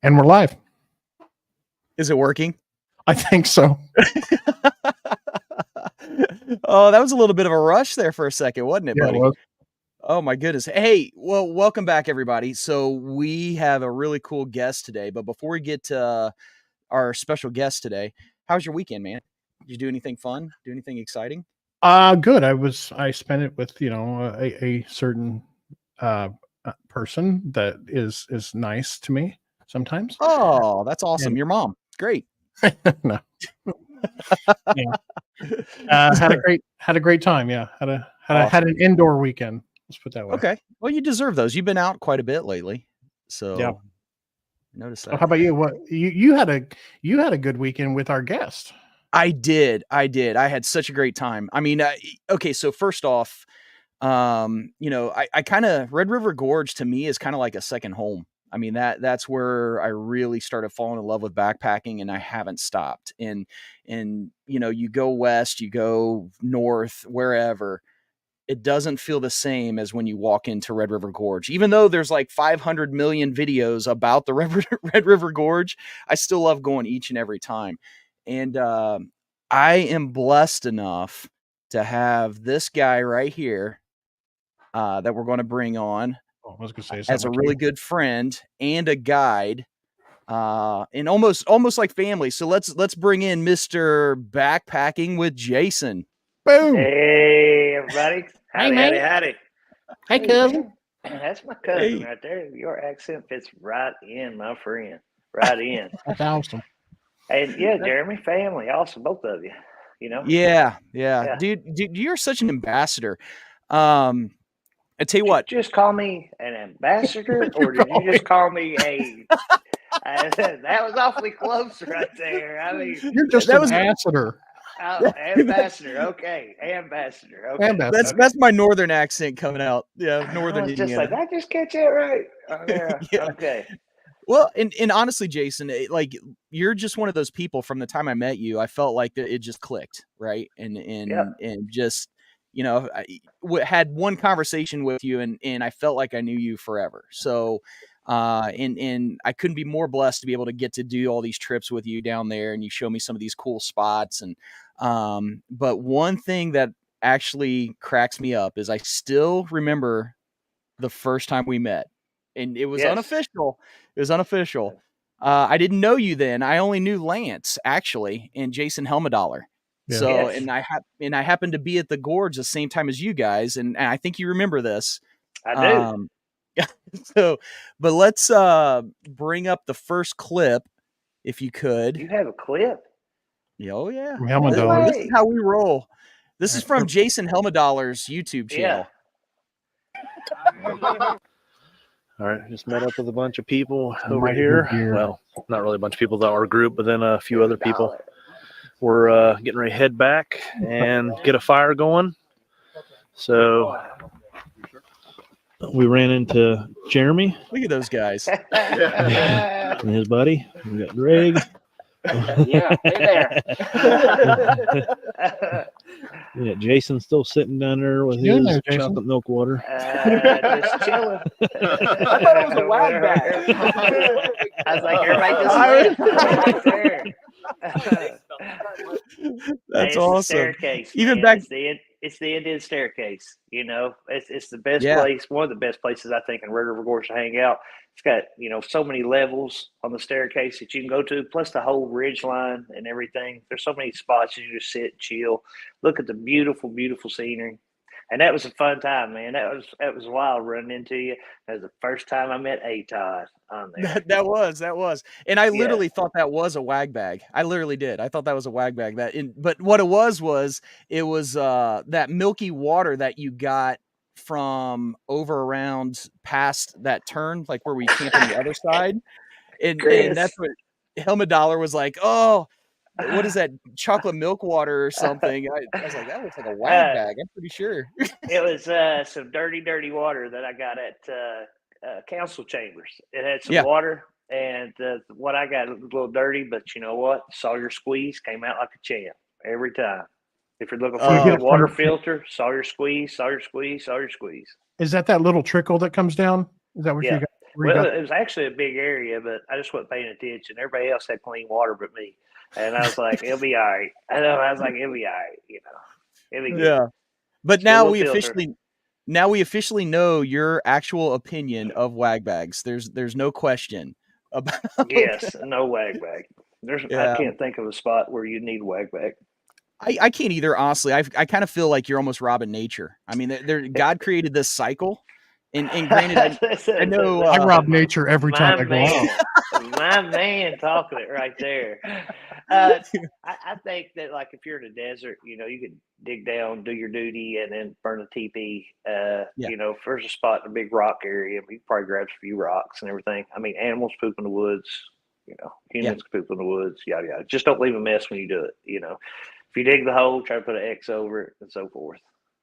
And we're live. Is it working? I think so. Oh, that was a little bit of a rush there for a second, wasn't it, Yeah, buddy? it was. Oh my goodness. Hey, well, welcome back, everybody. So we have a really cool guest today, but before we get to our special guest today, how's your weekend, man? Did you do anything fun? Do anything exciting? Good. I spent it with, a certain person that is nice to me sometimes. Oh, that's awesome. And- Your mom. Great. No. Yeah. Had a great time. Yeah. Had an indoor weekend. Let's put it that way. Okay. Well, you deserve those. You've been out quite a bit lately. So Yeah. Notice So that. how about you? What you had a good weekend with our guest. I did. I had such a great time. I mean, okay. So first off, I kind of Red River Gorge to me is kind of like a second home. I mean, that's where I really started falling in love with backpacking, and I haven't stopped. And you go west, you go north, wherever, it doesn't feel the same as when you walk into Red River Gorge. Even though there's like 500 million videos about the Red River Gorge, I still love going each and every time. And I am blessed enough to have this guy right here that we're going to bring on I was gonna say as a really good friend and a guide, and almost like family. So let's bring in Mr. Backpacking with Jason. Boom. Hey, everybody. Howdy, man. howdy. Hey, cousin. That's my cousin Hey. right there. Your accent fits right in, my friend. Right in. That's awesome. And yeah, Jeremy, family, awesome, both of you. Yeah. Yeah. Dude, you're such an ambassador. I tell you what. Did you just call me an ambassador, or did you just call me a? That was awfully close right there. I mean, You're just that an was- ambassador. Ambassador. Okay, ambassador. Okay. Ambassador. That's my northern accent coming out. Yeah, northern I was just Indiana. like, did I just catch that right? Oh, yeah. Yeah. Okay. Well, and honestly, Jason, like you're just one of those people. From the time I met you, I felt like that it just clicked, right? And just I had one conversation with you, and I felt like I knew you forever. So, and I couldn't be more blessed to be able to get to do all these trips with you down there, and you show me some of these cool spots. And but one thing that actually cracks me up is I still remember the first time we met. And it was unofficial. It was unofficial. I didn't know you then. I only knew Lance, actually, and Jason Helmadaler. Yeah. So, Yes. and I happened to be at the Gorge the same time as you guys, and I think you remember this. I do. So, but let's bring up the first clip, if you could. You have a clip? Oh yeah. From Helmadaler. This is how we roll. This is from Jason Helmadaler's YouTube channel. All right, just met up with a bunch of people over Mighty here. good gear. Well, not really a bunch of people, that our group, but then a few other people. We're getting ready to head back and get a fire going. So we ran into Jeremy Look at those guys. and his buddy. We got Greg. Yeah, hey there. We got Jason still sitting down there with You in his there, Jason? chocolate milk water. Just chilling. I thought it was a wag bag. I was like, everybody just right there. That's It's awesome. The staircase. Even Man. back- it's the Indian staircase. It's the best Yeah. place. One of the best places I think in Red River Gorge to hang out. It's got so many levels on the staircase that you can go to, plus the whole ridge line and everything. There's so many spots you just sit, chill, look at the beautiful, beautiful scenery. And that was a fun time, man. That was wild running into you. That was the first time I met A-Todd on there. That was. And I Yeah. literally thought that was a wag bag. I literally did. I thought that was a wag bag. But what it was that milky water that you got from over around past that turn, like where we camped on the other side. And that's what Helmadaler was like, oh, what is that, chocolate milk water or something? I was like, that looks like a wag bag. I'm pretty sure. It was some dirty water that I got at council chambers. It had some water, and what I got was a little dirty, but you know what? Sawyer Squeeze came out like a champ every time. If you're looking for a good water filter, Sawyer Squeeze, Sawyer Squeeze, Sawyer Squeeze. Is that little trickle that comes down? Is that what you got? Where you Well, got- it was actually a big area, but I just wasn't paying attention. Everybody else had clean water but me. And I was like, it'll be all right. I was like, it'll be all right, It'll be good. Yeah. But Still a now little we filtered. officially know your actual opinion of wag bags. There's no question about Yes, no wag bag. Yeah. I can't think of a spot where you need wag bag. I can't either, honestly. I kind of feel like you're almost robbing nature. I mean, God created this cycle, and granted, I know, I rob nature every time I go out. My man talking it right there. I think that, like, if you're in a desert, you can dig down, do your duty, and then burn a teepee. If there's a spot in a big rock area, you can probably grab a few rocks and everything. I mean, animals poop in the woods. Humans poop in the woods. Yada yada. Just don't leave a mess when you do it. If you dig the hole, try to put an X over it, and so forth.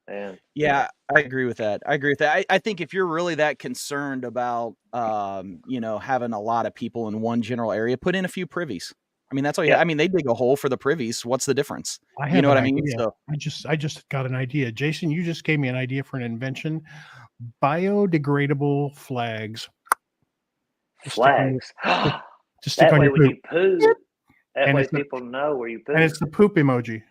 And yeah, I agree with that. I think if you're really that concerned about, having a lot of people in one general area, put in a few privies. I mean, that's all. I mean, they dig a hole for the privies. What's the difference? You know what I mean? So I just got an idea. Jason, you just gave me an idea for an invention: biodegradable flags. Flags. Just stick That on way, your when poop. you poop, that And way it's the- people know where you poop. And it's the poop emoji.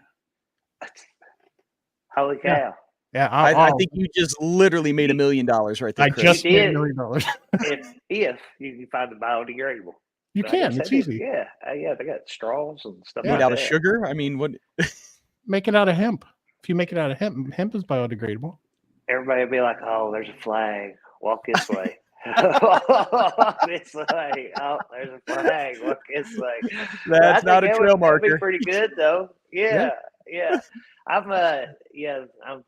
Holy cow! Yeah, I think you just literally made $1 million right there. I Chris. just You made did. $1 million. if you can find the biodegradable. You But I can. guess It's that is- easy. Yeah, they got straws and stuff Yeah. made like out that. of sugar. I mean, what? Make it out of hemp. If you make it out of hemp is biodegradable. Everybody will be like, "Oh, there's a flag. Walk this way." Walk this way. Oh, there's a flag. Walk this way. But I That's think not a that trail that'd be marker. pretty good though. Yeah. I'm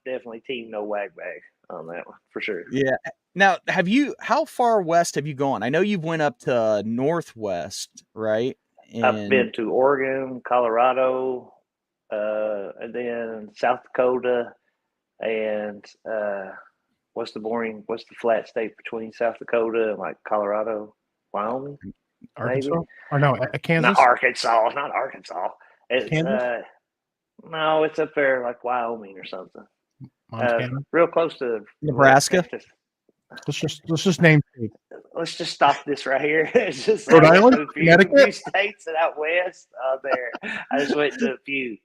definitely team no wag bag on that one for sure. Yeah. Now, how far west have you gone? I know you've went up to Northwest, right? I've been to Oregon, Colorado, and then South Dakota, and what's the flat state between South Dakota and like Colorado, Wyoming? Arkansas? Maybe? Or no, Kansas? Not Arkansas. Not Arkansas. It's Kansas? no, it's up there like Wyoming or something. Montana? Real close to Nebraska? Let's just name states. Let's just stop this right here. It's just Rhode I went Island? to a few Connecticut? states and out west there. I just went to a few.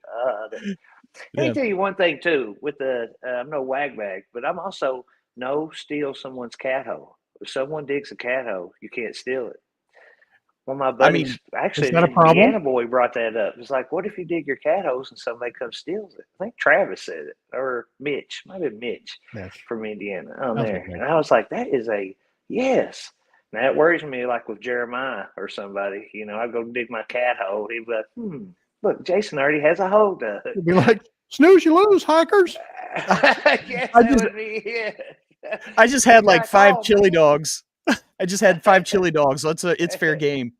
Let me tell you one thing too. With I'm no wag bag, but I'm also no steal someone's cat hole. If someone digs a cat hole, you can't steal it. One of my buddies, actually, is that a the problem? Indiana boy brought that up. It's like, what if you dig your cat holes and somebody comes steals it? I think Travis said it, or Mitch, might have been Mitch Yes. from Indiana on Sounds there. like Mitch. And I was like, that is a yes. Now it worries me, like with Jeremiah or somebody. I go dig my cat hole. He'd be like, look, Jason already has a hole dug. You'd be like, snooze, you lose, hikers. Yes, I that just- would be it. I just had like Back 5 home, chili man. dogs. I just had 5 chili dogs. It's fair game.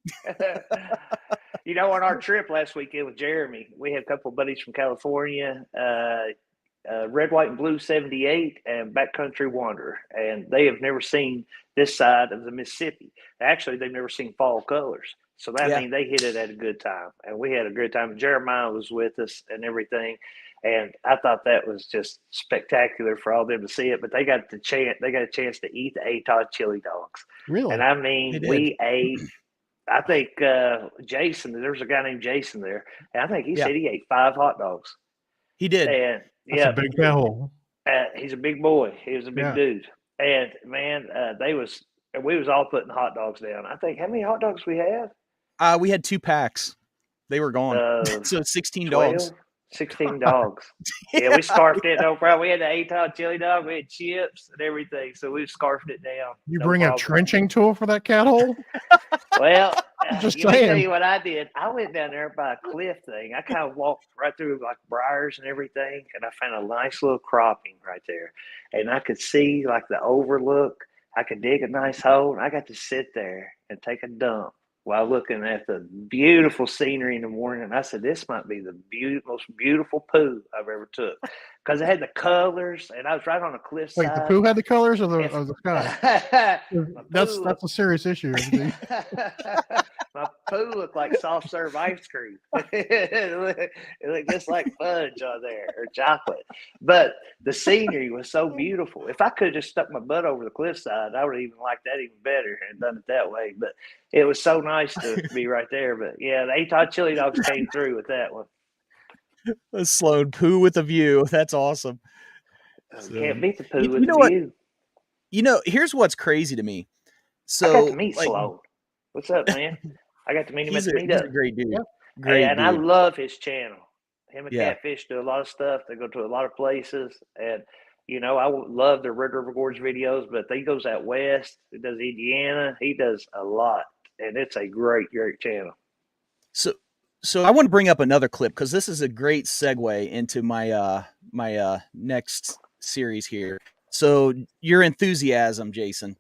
On our trip last weekend with Jeremy, we had a couple of buddies from California, Red, White, and Blue 78 and Backcountry Wanderer. And they have never seen this side of the Mississippi. Actually, they've never seen fall colors. So that means they hit it at a good time. And we had a good time. Jeremiah was with us and everything. And I thought that was just spectacular for all them to see it. But they got a chance to eat the Atoll chili dogs. Really? And I They mean, did. we ate. I think Jason. There's a guy named Jason there, and I think he said he ate 5 hot dogs. He did. And That's a big cat hole. he's a big boy. He was a big dude. And man, we was all putting hot dogs down. I think how many hot dogs we have? We had 2 packs. They were gone. So 16 dogs. 16 dogs. Yeah, we scarfed it. No problem. We had the Atoll chili dog. We had chips and everything. So we scarfed it down. You No bring problem. a trenching tool for that cat hole? Well, Just let me tell saying. you what I did. I went down there by a cliff thing. I kind of walked right through like briars and everything, and I found a nice little cropping right there. And I could see like the overlook. I could dig a nice hole, and I got to sit there and take a dump while looking at the beautiful scenery in the morning. And I said, this might be the most beautiful poo I've ever took. Because it had the colors, and I was right on a cliffside. Wait, the poo had the colors of the sky? My That's poo- a serious issue. my Pooh looked like soft serve ice cream. It looked just like fudge on there or chocolate. But the scenery was so beautiful. If I could have just stuck my butt over the cliffside, I would have even liked that even better and done it that way. But it was so nice to be right there. But yeah, the Atoll Chili Dogs came through with that one. Sloan, Pooh with a view. That's awesome. Can't beat the Pooh You with know the what? view. You know, here's what's crazy to me. I got So, to meet like, Sloan. What's up, man? I got to meet him at he's the a meetup. great dude. Yep. Great and dude. I love his channel. Him and Yeah. Catfish do a lot of stuff. They go to a lot of places, and I love the Red River Gorge videos. But he goes out west. He does Indiana. He does a lot, and it's a great channel. So I want to bring up another clip because this is a great segue into my next series here. So your enthusiasm, Jason,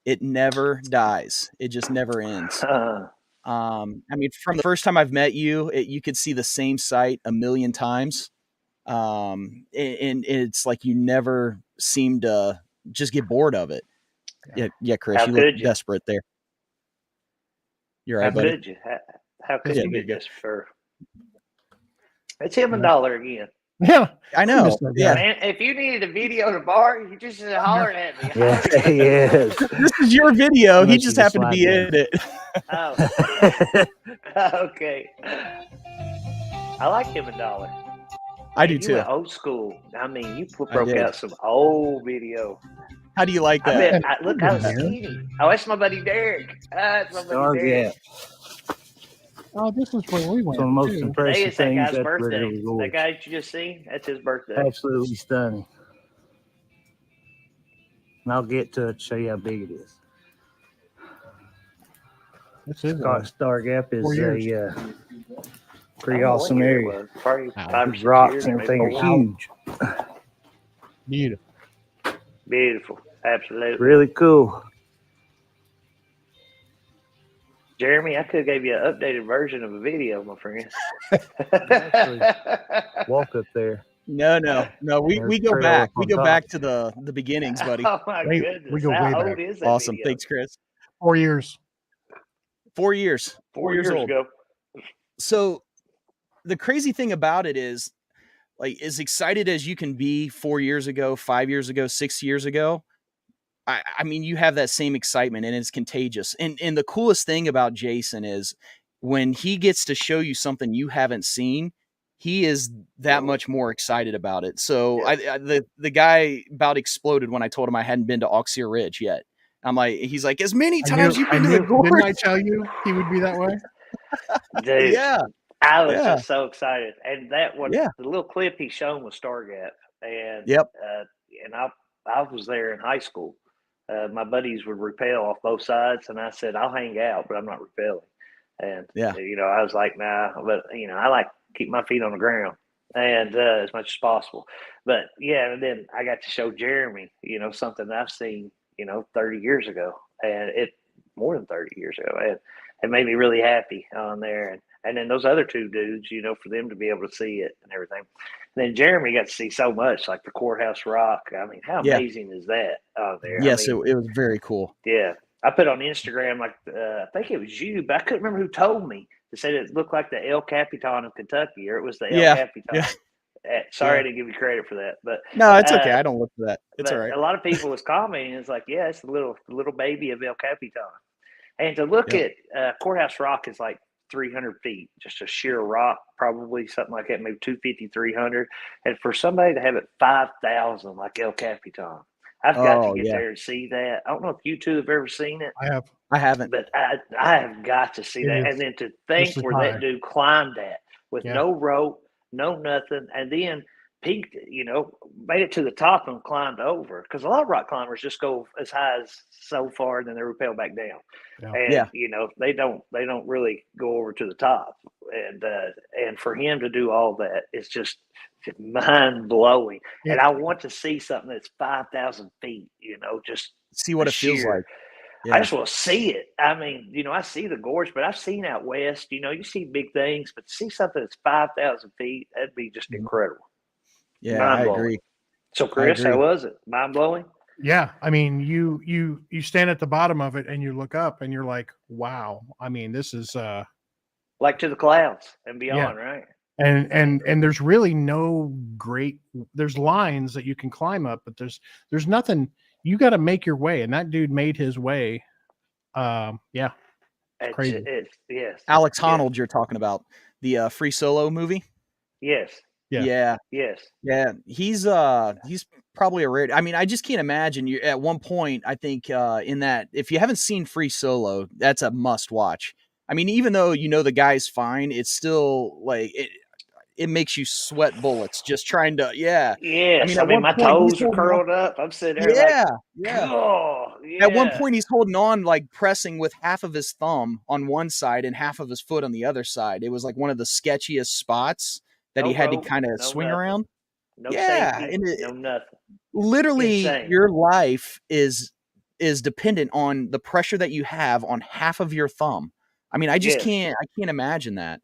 it never dies. It just never ends. I mean, from the first time I've met you, you could see the same site a million times. And it's like you never seem to just get bored of it. Yeah, Chris, How you could look you? desperate there. You're How right, buddy. could you? How could Yeah, you there get you go. this for? It's him $1 again. Yeah. I know. Missed that guy. Yeah. Man, if you needed a video to bar, you just hollered at me. Yeah, yes. This is your video. Unless He you just just happened to slide be down. in it. Oh, okay. I like him $1. I do You too. went old school. I mean, you I broke did. out some old video. How do you like I that? bet. Look, I was skinny. Oh, that's my buddy Derek. That's my buddy Derek. Oh, this is where we went. One of the most too. Today impressive is that things guy's at Red birthday. River Gorge. That guy that you just seen, that's his birthday. Absolutely stunning. And I'll get to it, show you how big it is. This is Star Gap is 4 years. a I don't pretty know what awesome year it area. was. Probably Wow. 5 or The 6 rocks years, and maybe everything are 4. huge. beautiful. Beautiful. Absolutely. Really cool. Jeremy, I could have gave you an updated version of a video, my friend. Actually, walk up there. No. We There's go trail back. up We on go top. back to the beginnings, buddy. Oh my We goodness. go How way old back. is that Awesome. video? Thanks, Chris. 4 years. 4 years. 4 years old. ago. So the crazy thing about it is, like, as excited as you can be 4 years ago, 5 years ago, 6 years ago, I mean, you have that same excitement and it's contagious. And the coolest thing about Jason is when he gets to show you something you haven't seen, he is that much more excited about it. So the guy about exploded when I told him I hadn't been to Oxear Ridge yet. I'm like, he's like, as many times you've been to the gorge. Didn't I tell you he would be that way? Dude, Yeah. I was Yeah. just so excited. And that one, Yeah. the little clip he shown was Star Gap. And Yep. And I was there in high school. My buddies would rappel off both sides, and I said, I'll hang out, but I'm not rappelling. And, I was like, nah, but, I like to keep my feet on the ground and as much as possible. But, yeah, and then I got to show Jeremy, something I've seen, 30 years ago, and more than 30 years ago. And it made me really happy on there. And then those other two dudes, for them to be able to see it and everything. And then Jeremy got to see so much, like the Courthouse Rock. I mean, how amazing is that on there? Yes, I mean, it was very cool. yeah. I put on Instagram, I think it was you, but I couldn't remember who told me. They said it looked like the El Capitan of Kentucky, or it was the El Capitan. Yeah. Sorry I didn't give you credit for that. But No, it's okay. I don't look for that. It's all right. A lot of people was commenting. It's like, yeah, it's the little baby of El Capitan. And to look at Courthouse Rock is like 300 feet, just a sheer rock, probably something like that, maybe 250, 300. And for somebody to have it 5,000 like El Capitan, I've got to get there and see that. I don't know if you two have ever seen it. I haven't. But I have got to see that. And then to think where that dude climbed that with no rope, no nothing, and then peaked, made it to the top and climbed over. Because a lot of rock climbers just go as high as so far and then they rappel back down. And they don't really go over to the top. And for him to do all that, it's just mind blowing. And I want to see something that's 5,000 feet, just see what it feels like. I just want to see it. I mean, I see the gorge, but I've seen out west, you see big things, but to see something that's 5,000 feet, that'd be just incredible. Yeah, I agree. So, Chris, how was it? Mind blowing? Yeah, I mean, you stand at the bottom of it and you look up and you're like, wow. I mean, this is Like to the clouds and yeah. beyond, right? And there's really no great, there's lines that you can climb up, but there's nothing. You got to make your way, and that dude made his way. Yeah, crazy. Yes. Alex Yes. Honnold, you're talking about the Free Solo movie. Yes. Yeah. Yes. He's probably a rare. I mean, I just can't imagine you at one point. I think in that, if you haven't seen Free Solo, that's a must watch. I mean, even though you know the guy's fine, it's still like it makes you sweat bullets just trying to. Yeah, Yes. at I mean, one my point, he's toes are holding on- curled up. I'm sitting there like, yeah. oh, yeah. At one point, he's holding on, like pressing with half of his thumb on one side and half of his foot on the other side. It was like one of the sketchiest spots that No he had to rope, kind of no swing nothing. around. No Yeah, safety, and no nothing. literally, Insane. your life is dependent on the pressure that you have on half of your thumb. I mean, I just Yes. can't imagine that.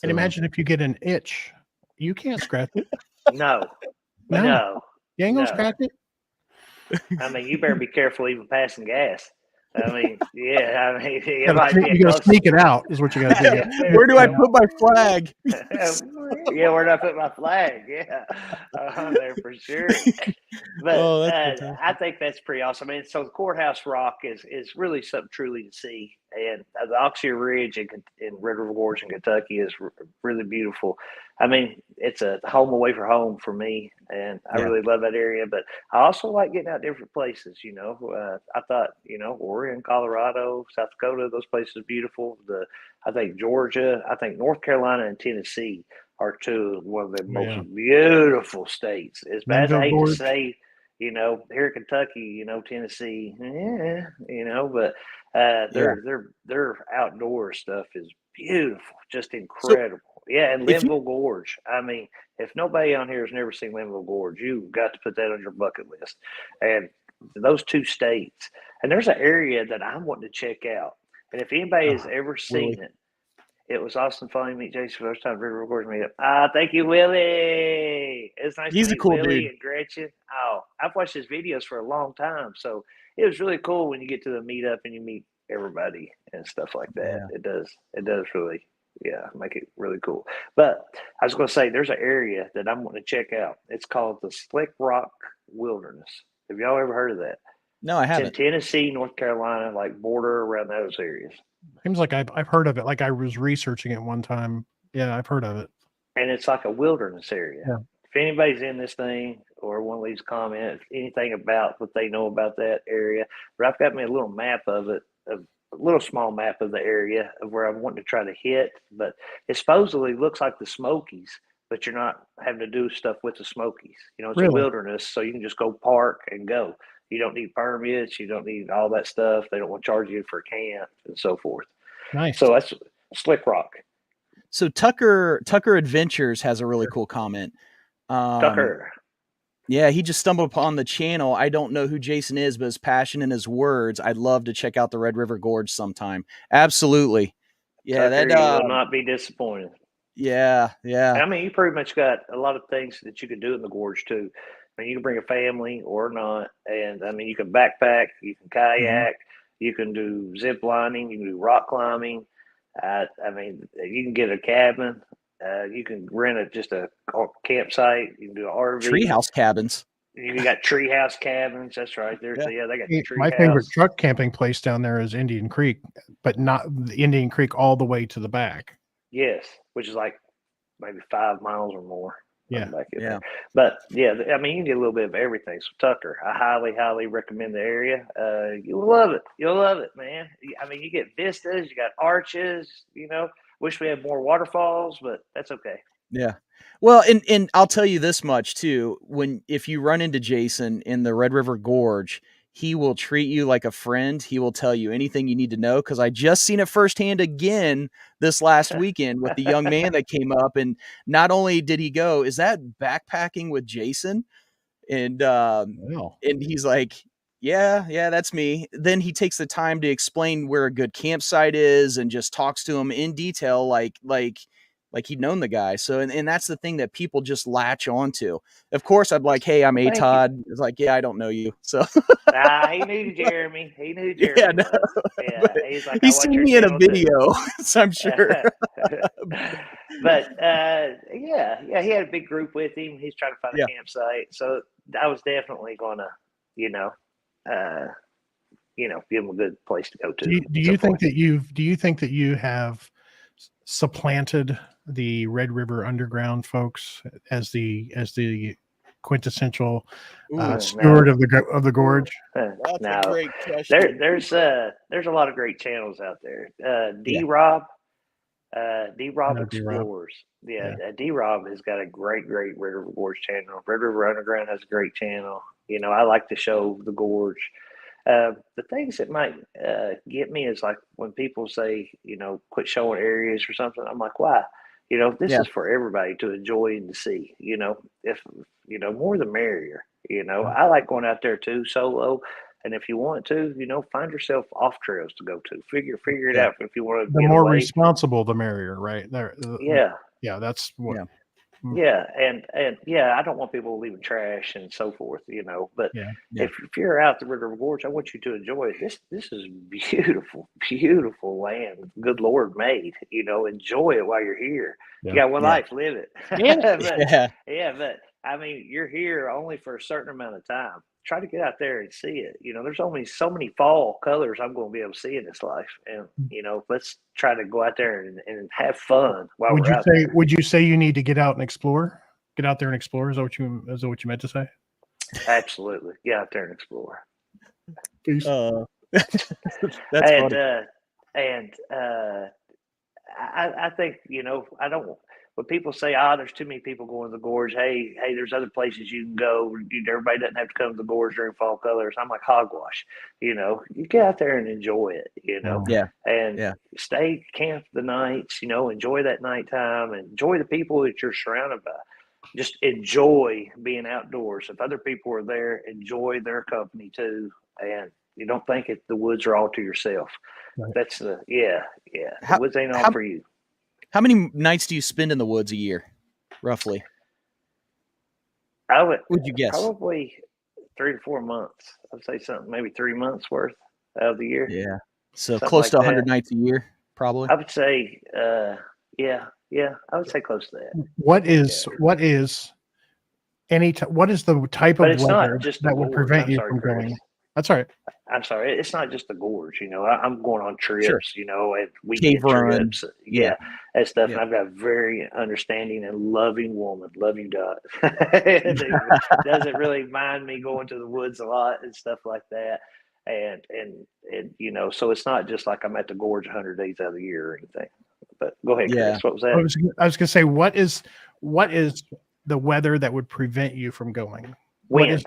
And imagine if you get an itch, you can't scratch it. No. No, No. you ain't gonna No. scratch it. I mean, you better be careful even passing gas. I mean, yeah. I mean, You it might be gotta a close. sneak it out, is what you gotta do. Where do I put my flag? Yeah, where did I put my flag? Yeah, there for sure. But Oh, that's fantastic. I think that's pretty awesome. I mean, so the Courthouse Rock is really something truly to see, and the Oxy Ridge in Red River Gorge in Kentucky is really beautiful. I mean, it's a home away from home for me, and I Yeah. really love that area. But I also like getting out different places. You know, I thought, Oregon, Colorado, South Dakota, those places are beautiful. I think Georgia, I think North Carolina and Tennessee are one of the most Yeah. beautiful states. As bad as I Menville hate Gorge. to say, here in Kentucky, Tennessee, but their outdoor stuff is beautiful, just incredible. Yeah, and if you- Linville Gorge. I mean, if nobody on here has never seen Linville Gorge, you've got to put that on your bucket list. And those two states, and there's an area that I'm wanting to check out. And if anybody has ever seen it, it was awesome fun to meet Jason for the first time. River Gorge meetup. Thank you, Willie. It's nice He's to a meet cool Willie dude. and Gretchen. Oh, I've watched his videos for a long time, so it was really cool when you get to the meetup and you meet everybody and stuff like that. Yeah. It does really, make it really cool. But I was going to say, there's an area that I'm wanting to check out. It's called the Slick Rock Wilderness. Have y'all ever heard of that? No, I It's in haven't. Tennessee, North Carolina, like border around those areas. Seems like I've heard of it. Like I was researching it one time. Yeah, I've heard of it. And it's like a wilderness area. Yeah. If anybody's in this thing or one leaves comment, anything about what they know about that area, but I've got me a little map of it, a little small map of the area of where I'm wanting to try to hit. But it supposedly looks like the Smokies, but you're not having to do stuff with the Smokies. It's Really? a wilderness, so you can just go park and go. You don't need permits. You don't need all that stuff. They don't want to charge you for camp and so forth. Nice. So that's Slick Rock. So Tucker Adventures has a really cool comment. Tucker. Yeah, he just stumbled upon the channel. I don't know who Jason is, but his passion and his words. I'd love to check out the Red River Gorge sometime. Absolutely. Yeah, Tucker, that you will not be disappointed. Yeah. I mean, you pretty much got a lot of things that you can do in the gorge too. I mean, you can bring a family or not, and I mean, you can backpack, you can kayak, you can do zip lining, you can do rock climbing. I mean, you can get a cabin. You can rent just a campsite. You can do an RV. Treehouse cabins. You got treehouse cabins. That's right. They got the treehouse. My favorite truck camping place down there is Indian Creek, but not the Indian Creek all the way to the back. Yes, which is like maybe 5 miles or more. Yeah. Back in there. But yeah, I mean, you can get a little bit of everything. So Tucker, I highly, highly recommend the area. You'll love it. You'll love it, man. I mean, you get vistas, you got arches. Wish we had more waterfalls, but that's okay. Yeah. Well, and I'll tell you this much too. If you run into Jason in the Red River Gorge, he will treat you like a friend. He will tell you anything you need to know. Cause I just seen it firsthand again this last weekend with the young man that came up. And not only did he go, is that backpacking with Jason? And, and he's like, yeah, that's me. Then he takes the time to explain where a good campsite is and just talks to him in detail. Like Like he'd known the guy. So, and that's the thing that people just latch onto. Of course, I'd be like, hey, I'm Thank you. Todd. It's like, yeah, I don't know you. So Nah, he knew Jeremy. He knew Jeremy. yeah, no, was. Yeah, but he's like, I he's watch seen your me in a channel too. video, so I'm sure. But yeah, he had a big group with him. He's trying to find Yeah. a campsite, so I was definitely gonna, give him a good place to go to. Do you think that you have supplanted the Red River Underground folks as the quintessential Ooh, steward of the gorge? that's No. a great question. There's a lot of great channels out there. D-Rob D-Rob. Explores. D-Rob has got a great Red River Gorge channel. Red River Underground has a great channel. I like to show the gorge. The things that might get me is like when people say, quit showing areas or something. I'm like, why? This Yeah. is for everybody to enjoy and to see. If more the merrier. I like going out there too solo. And if you want to, find yourself off trails to go to. Figure it Yeah. out if you want to The get more away. responsible, the merrier, right? There. Yeah. That's what. Yeah. Yeah, and yeah, I don't want people leaving trash and so forth, But Yeah. if you're out the River Gorge, I want you to enjoy it. This is beautiful, beautiful land. Good Lord made. Enjoy it while you're here. Yeah. You got one Yeah. life, live it. Yeah. But I mean, you're here only for a certain amount of time. Try to get out there and see it. There's only so many fall colors I'm going to be able to see in this life, and let's try to go out there and have fun while we're out there. Would you say you need to get out and explore? Get out there and explore. Is that what you meant to say? Absolutely, get out there and explore. Peace. That's And funny. I think I don't. When people say, there's too many people going to the gorge. Hey, there's other places you can go. Everybody doesn't have to come to the gorge during fall colors. I'm like, hogwash. You get out there and enjoy it. Yeah. And stay camp the nights. Enjoy that nighttime. Enjoy the people that you're surrounded by. Just enjoy being outdoors. If other people are there, enjoy their company too. And you don't think the woods are all to yourself. Right. That's the The woods ain't all how- for you. How many nights do you spend in the woods a year, roughly? I would you guess? probably 3 to 4 months. I'd say something, maybe 3 months worth out of the year. Yeah. So Something close like to 100 that. nights a year, probably. I would say, yeah, I would say close to that. What is what is the type But of it's weather not just the that would gorge. prevent I'm you sorry, from Chris. going? That's all right. I'm sorry. It's not just the gorge. I'm going on trips. Sure. And weekend Cave run. trips. Yeah, and stuff. Yeah. And I've got a very understanding and loving woman. Love you, Dot. Doesn't really mind me going to the woods a lot and stuff like that. And so it's not just like I'm at the gorge 100 days out of the year or anything. But go ahead, Yeah. Chris. What was I that? was going to say, what is the weather that would prevent you from going? Wind.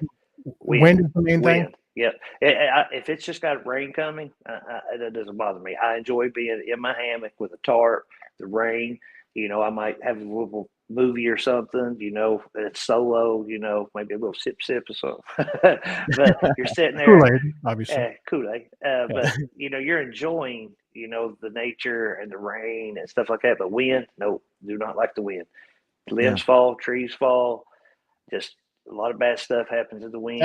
Wind is the main thing? Wind. Yeah. If it's just got rain coming, that doesn't bother me. I enjoy being in my hammock with a tarp, the rain. I might have a little movie or something, it's solo, maybe a little sip or something. But you're sitting there. Kool-Aid, obviously. Kool-Aid. But, you're enjoying, the nature and the rain and stuff like that. But wind, no, do not like the wind. Limbs fall, trees fall. Just a lot of bad stuff happens in the wind.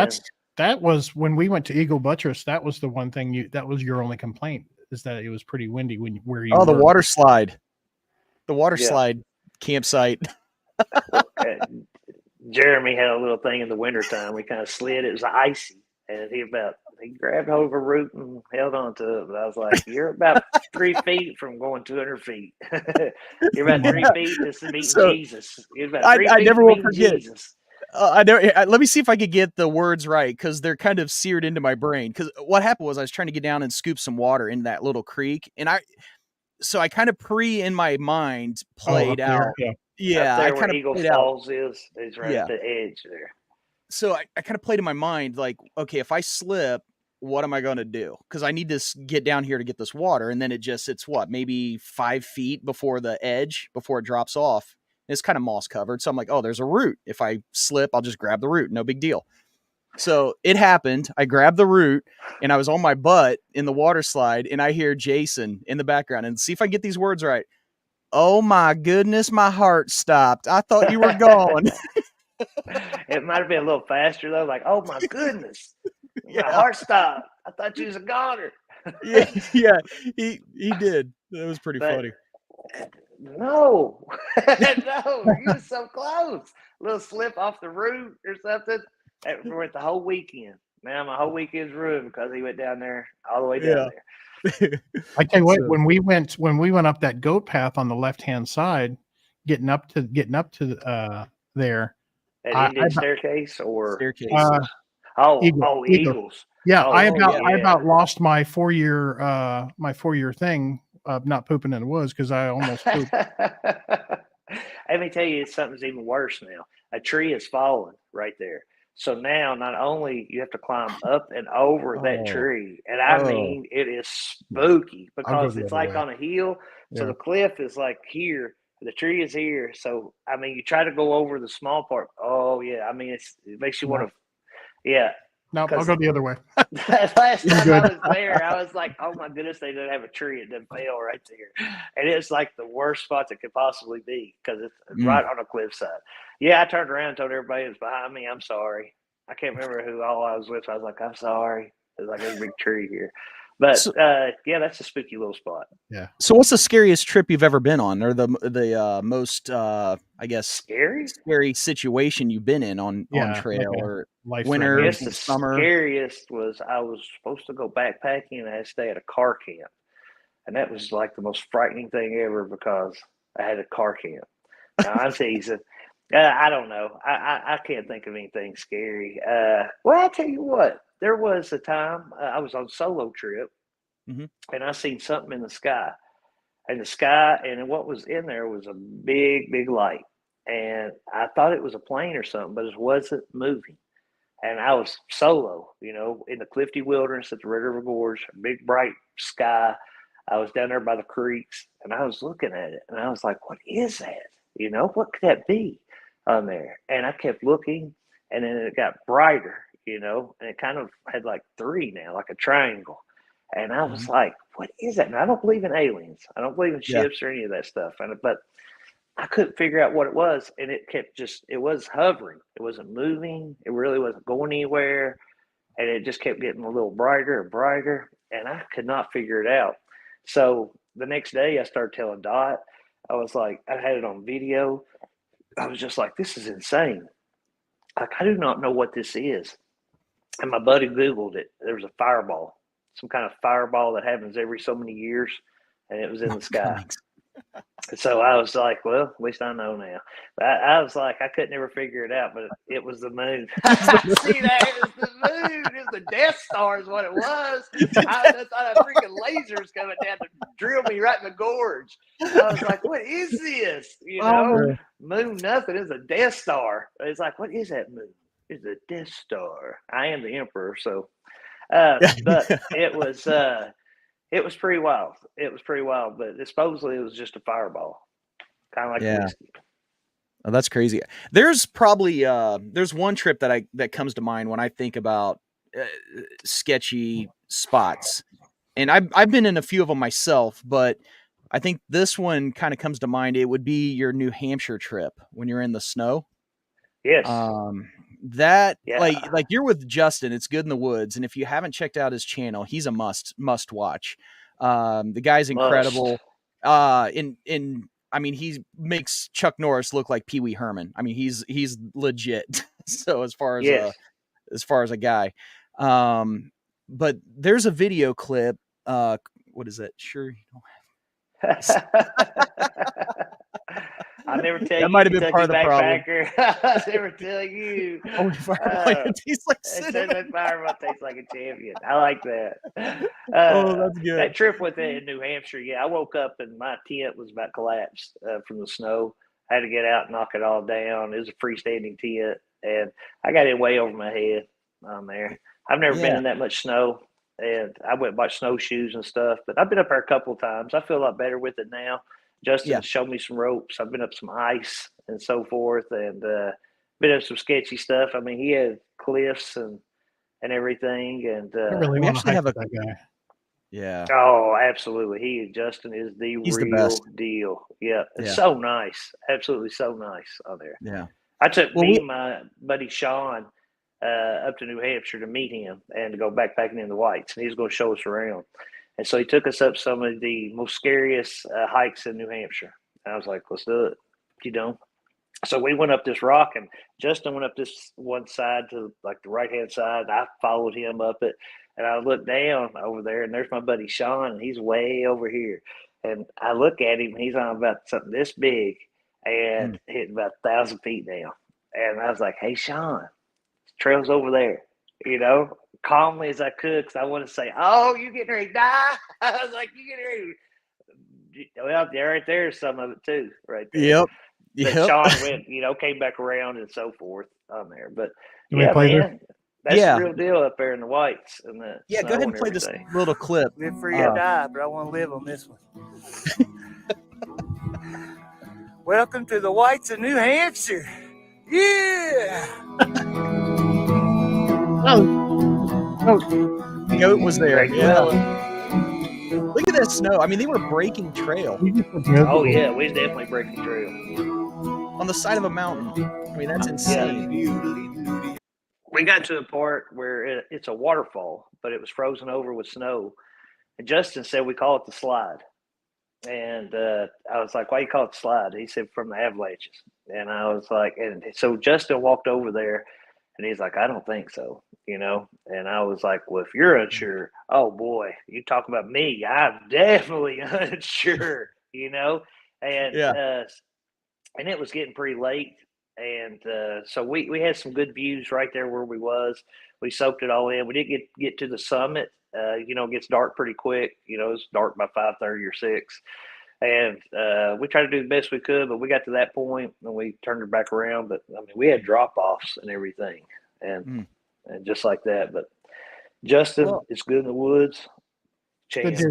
That was when we went to Eagle Buttress. That was the one thing that was your only complaint, is that it was pretty windy where you Oh, the were. water slide. The water Yeah. slide campsite. Jeremy had a little thing in the wintertime. We kind of slid. It was icy. And he grabbed hold of a root and held on to it. But I was like, you're about 3 feet from going 200 feet. You're about 3 feet to meeting So, Jesus. You're about 3 I feet never to will meeting forget. Jesus. Let me see if I could get the words right, because they're kind of seared into my brain. Because what happened was I was trying to get down and scoop some water in that little creek, and I kind of in my mind played up there, out. yeah. Yeah, Up I there where kind of Eagle played out. Falls is right Yeah. at the edge there. So I kind of played in my mind like, okay, if I slip, what am I going to do? Because I need to get down here to get this water, and then it's what, maybe 5 feet before the edge, before it drops off. It's kind of moss covered. So I'm like, oh, there's a root. If I slip, I'll just grab the root. No big deal. So it happened. I grabbed the root and I was on my butt in the water slide, and I hear Jason in the background, and see if I can get these words right. Oh my goodness, my heart stopped. I thought you were gone. It might have been a little faster though. Like, oh my goodness, my Yeah. heart stopped. I thought you was a goner. Yeah, yeah, he did. That was pretty But funny. no, no, you was so close. A little slip off the route or something. That went the whole weekend. Man, my whole weekend's ruined because he went down there all the way down there. I tell you what, So- when we went up that goat path on the left hand side, getting up to there. That I- Indian I- staircase or Staircase. Eagle. Eagles. Yeah, Oh, I yeah. about lost my 4-year thing of not pooping in the woods because I almost pooped. Let me tell you, something's even worse now. A tree has fallen right there. So now, not only you have to climb up and over that Oh. tree, and I Oh. mean, it is spooky I'll go because the it's other like way. on a hill. So Yeah. the cliff is like here, the tree is here. So I mean, you try to go over the small part. Oh yeah, I mean, it makes you want to. Yeah, No, I'll 'Cause- go the other way. last You're time I good. was there, I was like, "Oh my goodness, they didn't have a tree; it didn't fail right there." And it's like the worst spot that could possibly be because it's right on a cliffside. Yeah, I turned around and told everybody it was behind me. I'm sorry. I can't remember who all I was with. I was like, "I'm sorry." There's like a big tree here, but So- yeah, that's a spooky little spot. So, what's the scariest trip you've ever been on, or the most I guess Scary. scary situation you've been in on Yeah, trail like a or life winter, threatening. Yes, the summer? scariest was I was supposed to go backpacking and I had to stay at a car camp. And that was like the most frightening thing ever because I had a car camp. Now, I'm teasing. I don't know. I can't think of anything scary. Well, I'll tell you what. There was a time I was on a solo trip Mhm. and I seen something in the sky. And the sky, and what was in there was a big, big light. And I thought it was a plane or something, but it wasn't moving. And I was solo, in the Clifty Wilderness at the Red River Gorge, big bright sky. I was down there by the creeks and I was looking at it and I was like, what is that? What could that be on there? And I kept looking and then it got brighter, and it kind of had like three now, like a triangle. And I was like, what is that? And I don't believe in aliens. I don't believe in Yeah. ships or any of that stuff. But I couldn't figure out what it was, and it was hovering. It wasn't moving. It really wasn't going anywhere, and it just kept getting a little brighter and brighter, and I could not figure it out. So the next day, I started telling Dot. I was like, I had it on video. I was just like, this is insane. Like, I do not know what this is. And my buddy Googled it. There was a fireball, some kind of fireball that happens every so many years, and it was in the sky. So I was like, well, at least I know now. I was like, I couldn't ever figure it out, but it was the moon. See that? It was the moon. It was the Death Star is what it was. I thought a freaking laser's coming down to drill me right in the gorge. I was like, what is this? Moon nothing. It's a Death Star. It's like, what is that moon? It's a Death Star. I am the Emperor, so. But it was pretty wild. It was pretty wild, but supposedly it was just a fireball, kind of like Yeah. whiskey. Oh, that's crazy. There's probably there's one trip that comes to mind when I think about sketchy spots, and I've been in a few of them myself, but I think this one kind of comes to mind. It would be your New Hampshire trip when you're in the snow. Yes. That Yeah. like you're with Justin. It's Good in the Woods, and if you haven't checked out his channel, he's a must watch. The guy's incredible. I mean, he makes Chuck Norris look like Pee Wee Herman. I mean, he's legit. So as far as a guy, but there's a video clip. What is it? Sure. I never tell That you, might have been Kentucky part of the problem. backpacker. I never tell you. Oh, Fireball tastes like It says cinnamon. that fireball tastes like a champion. I like that. Oh, that's good. That trip with it in New Hampshire, yeah, I woke up and my tent was about collapsed from the snow. I had to get out and knock it all down. It was a freestanding tent, and I got it way over my head on there. I've never been in that much snow, and I went and bought snowshoes and stuff, but I've been up there a couple of times. I feel a lot better with it now. Justin showed me some ropes. I've been up some ice and so forth, and been up some sketchy stuff. I mean, he had cliffs and everything, and I really we want to actually hike have with that guy. Yeah. Oh, absolutely. He and Justin is the He's the real best. deal. Yeah, it's Yeah. so nice. Absolutely so nice on there. Yeah. I took Well, me and my buddy Sean up to New Hampshire to meet him and to go backpacking in the Whites, and he was going to show us around. And so he took us up some of the most scariest hikes in New Hampshire. And I was like, let's do it, you know. So we went up this rock, and Justin went up this one side to like the right hand side, and I followed him up it. And I looked down over there, and there's my buddy Sean, and he's way over here. And I look at him, and he's on about something this big and hitting about 1,000 feet now. And I was like, hey, Sean, trail's over there, you know, calmly as I could, because I want to say, oh, you getting ready to die? I was like, you getting ready to... Well, yeah, right there's some of it too, right there. Yep. But Yep. Sean went, you know, came back around and so forth on there. But Can we yeah, play man, that's Yeah. the real deal up there in the Whites and the Yeah, go snow ahead and play this everything. little clip. Live free or die, but I want to live on this one. Welcome to the Whites of New Hampshire. Yeah! Goat was there. Greg Yeah. Llewellyn. Look at that snow. I mean, they were breaking trail Oh yeah, we was definitely breaking trail. on the side of a mountain. I mean, that's insane. We got to a part where it's a waterfall, but it was frozen over with snow. And Justin said we call it the slide. And I was like, why you call it the slide? He said, from the avalanches. And I was like, and so Justin walked over there, and he's like, I don't think so, you know? And I was like, well, if you're unsure, oh boy, you talk about me. I'm definitely unsure, you know? And and it was getting pretty late. And so we had some good views right there where we was. We soaked it all in. We didn't get to the summit. You know, it gets dark pretty quick. You know, it's dark by 5:30 or 6. And we tried to do the best we could, but we got to that point and we turned it back around. But I mean, we had drop offs and everything, and just like that. But Justin, it's good in the woods. Chance.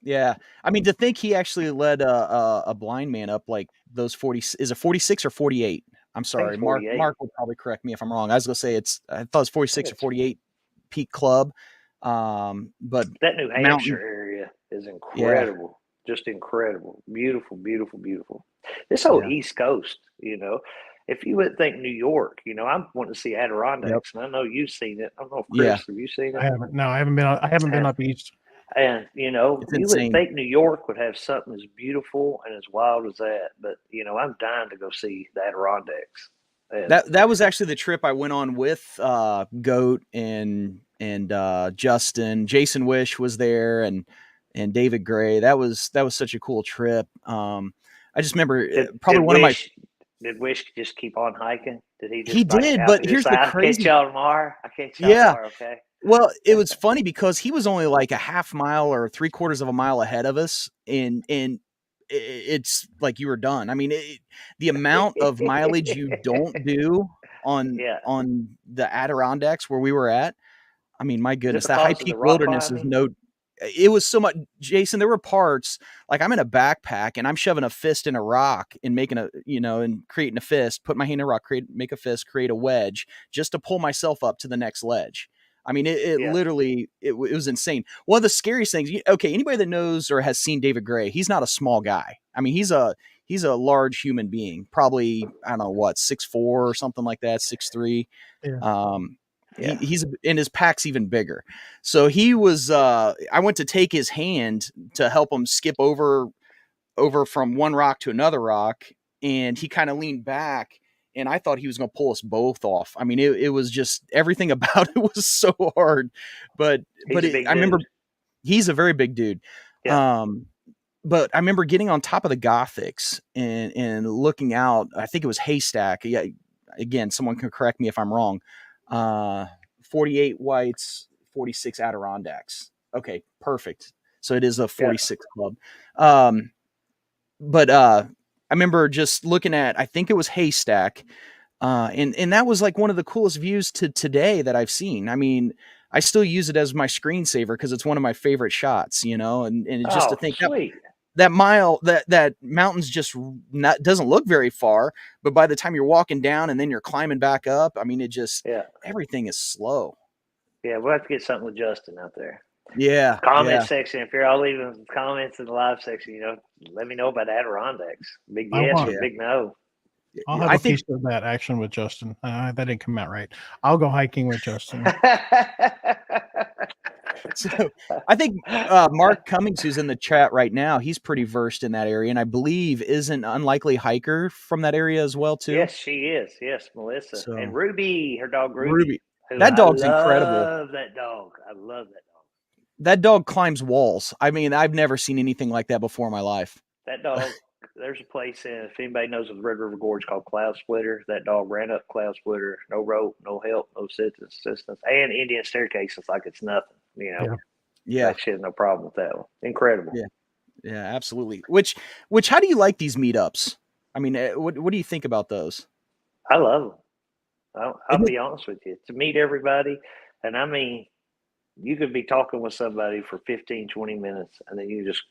Yeah, I mean, to think he actually led a blind man up like those 40. Is it 46 or 48? I'm sorry, Mark. 48. Mark will probably correct me if I'm wrong. I was gonna say I thought it was 46 or 48 peak club. But that New Hampshire area is incredible. Just incredible. Beautiful, beautiful, beautiful. This whole East Coast, you know, if you would think New York, you know, I'm wanting to see Adirondacks, and I know you've seen it. I don't know if Chris, have you seen it? I haven't. No, I haven't been up east. And you know, It's you insane. would think New York would have something as beautiful and as wild as that, but you know, I'm dying to go see the Adirondacks. And that was actually the trip I went on with Goat and Justin. Jason Wish was there, and David Gray. That was such a cool trip. I just remember probably one of my. Did Wish just keep on hiking? Did he just? He did, but here's the crazy. I catch y'all tomorrow. Okay. Well, it was funny because he was only like a half mile or 3/4 of a mile ahead of us, and it's like you were done. I mean, the amount of mileage you don't do on the Adirondacks where we were at. I mean, my goodness, that high peak wilderness is no. It was so much, Jason. There were parts like I'm in a backpack and I'm shoving a fist in a rock and making and creating a fist. Put my hand in a rock, make a fist, create a wedge just to pull myself up to the next ledge. I mean, it literally it was insane. One of the scariest things. Okay, anybody that knows or has seen David Gray, he's not a small guy. I mean, he's a large human being. Probably I don't know what 6'4" or something like that, 6'3". Yeah. He's and his pack's even bigger. So he was. I went to take his hand to help him skip over from one rock to another rock, and he kind of leaned back, and I thought he was going to pull us both off. I mean, it was just everything about it was so hard. But I remember he's a very big dude. Yeah. But I remember getting on top of the Gothics and looking out. I think it was Haystack. Yeah. Again, someone can correct me if I'm wrong. 48 Whites, 46 Adirondacks. Okay, perfect. So it is a 46 club. But I remember just looking at, I think it was Haystack. And that was like one of the coolest views to today that I've seen. I mean, I still use it as my screensaver because it's one of my favorite shots, and just to think that mile, that mountain's just doesn't look very far, but by the time you're walking down and then you're climbing back up, I mean, it just, everything is slow. Yeah. We'll have to get something with Justin out there. Yeah. Comment Yeah. section. If you're all leaving comments in the live section, let me know about Adirondacks. Big I yes want- or big no. I'll have I a think piece of that action with Justin. That didn't come out right. I'll go hiking with Justin. so. I think Mark Cummings, who's in the chat right now, he's pretty versed in that area, and I believe is an Unlikely Hiker from that area as well too. Yes, she is. Yes, Melissa So- and Ruby, her dog Ruby. Ruby. who That dog's I incredible. love that dog. I love that dog. That dog climbs walls. I mean, I've never seen anything like that before in my life. That dog. There's a place if anybody knows of the Red River Gorge called Cloud Splitter. That dog ran up Cloud Splitter, no rope, no help, no assistance, and Indian staircases like it's nothing. Yeah. That shit, no problem with that one. Incredible. Yeah. Yeah, absolutely. Which how do you like these meetups? I mean, what do you think about those? I love them. I'll be honest with you. To meet everybody, and I mean, you could be talking with somebody for 15, 20 minutes, and then you just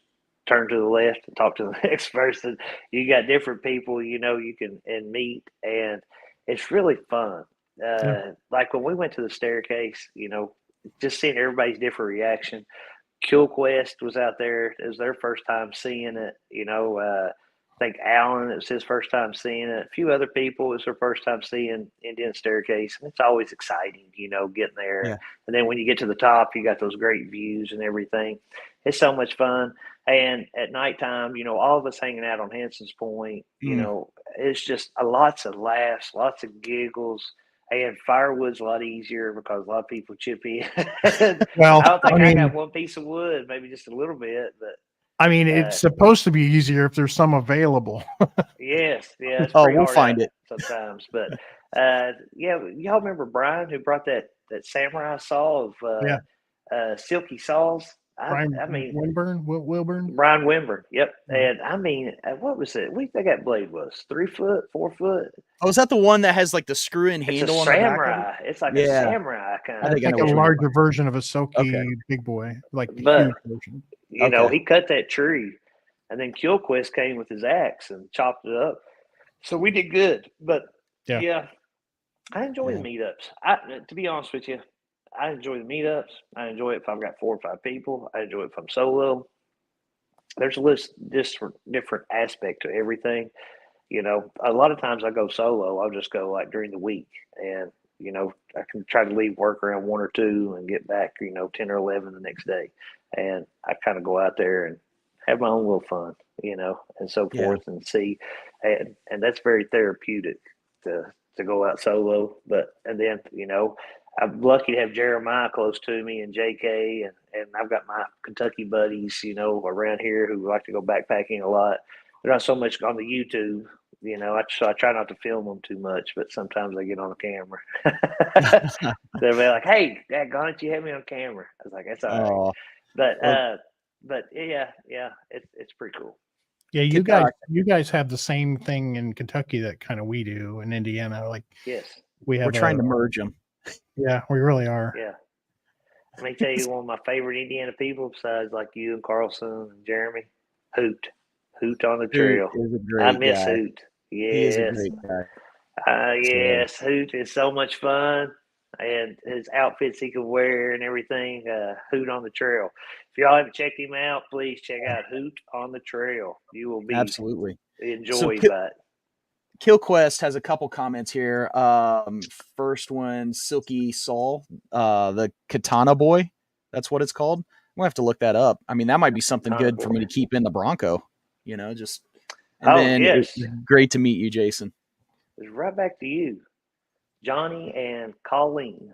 turn to the left and talk to the next person. You got different people, you can and meet, and it's really fun. Like when we went to the staircase, just seeing everybody's different reaction. KillQuest was out there. It was their first time seeing it. I think Alan, it was his first time seeing it. A few other people, it was their first time seeing Indian Staircase. And it's always exciting, getting there. Yeah. And then when you get to the top, you got those great views and everything. It's so much fun. And at nighttime, all of us hanging out on Hanson's Point, it's just lots of laughs, lots of giggles. And firewood's a lot easier because a lot of people chip in. Well, I don't think I I mean- got one piece of wood, maybe just a little bit, but I mean, it's supposed to be easier if there's some available. yes, it's Oh, pretty we'll hard find out it. sometimes. But y'all remember Brian who brought that samurai saw of silky saws? Brian I mean, Wilburn. Brian Wimber. Yep. And I mean, what was it? What do you think that blade was? 3 foot, 4 foot? Oh, is that the one that has like the screw-in It's a handle on the back of it? samurai. It's like a Yeah. samurai kind I of. think I Like know a what you're larger version of a Silky Okay. Big Boy, like the But- huge version. Okay. He cut that tree, and then KillQuest came with his axe and chopped it up. So we did good. But Yeah. I enjoy the meetups. To be honest with you, I enjoy the meetups. I enjoy it if I've got 4 or 5 people. I enjoy it if I'm solo. There's a list, different aspect to everything. A lot of times I go solo. I'll just go like during the week, and I can try to leave work around 1 or 2 and get back 10 or 11 the next day, and I kind of go out there and have my own little fun, and so Yeah. forth, and see, and that's very therapeutic to go out solo. And then I'm lucky to have Jeremiah close to me and JK, and I've got my Kentucky buddies, around here who like to go backpacking a lot. They're not so much on the YouTube, I try not to film them too much, but sometimes they get on the camera. They'll be like, "Hey, Dadgone, you have me on camera." I was like, "That's all right." Oh, But yeah, it's pretty cool. Yeah, Kentucky. you guys have the same thing in Kentucky that kind of we do in Indiana. Like Yes, we have we're trying to merge them. Yeah, we really are. yeah. Let me tell you, one of my favorite Indiana people, besides like you and Carlson and Jeremy, Hoot on the trail. Is a great I miss guy. Hoot. He is a Yes. great guy. Yes, Hoot is so much fun, and his outfits he can wear and everything. Hoot on the trail. If y'all haven't checked him out, please check out Hoot on the trail. You will be Absolutely. enjoyed So, by it. KillQuest has a couple comments here. First one, Silky Saul, the Katana Boy. That's what it's called. I'm gonna have to look that up. I mean, that might be something Katana good for me Boy. to keep in the Bronco. Just. And Oh, then yes. it's great to meet you, Jason. It's right back to you, Johnny and Colleen.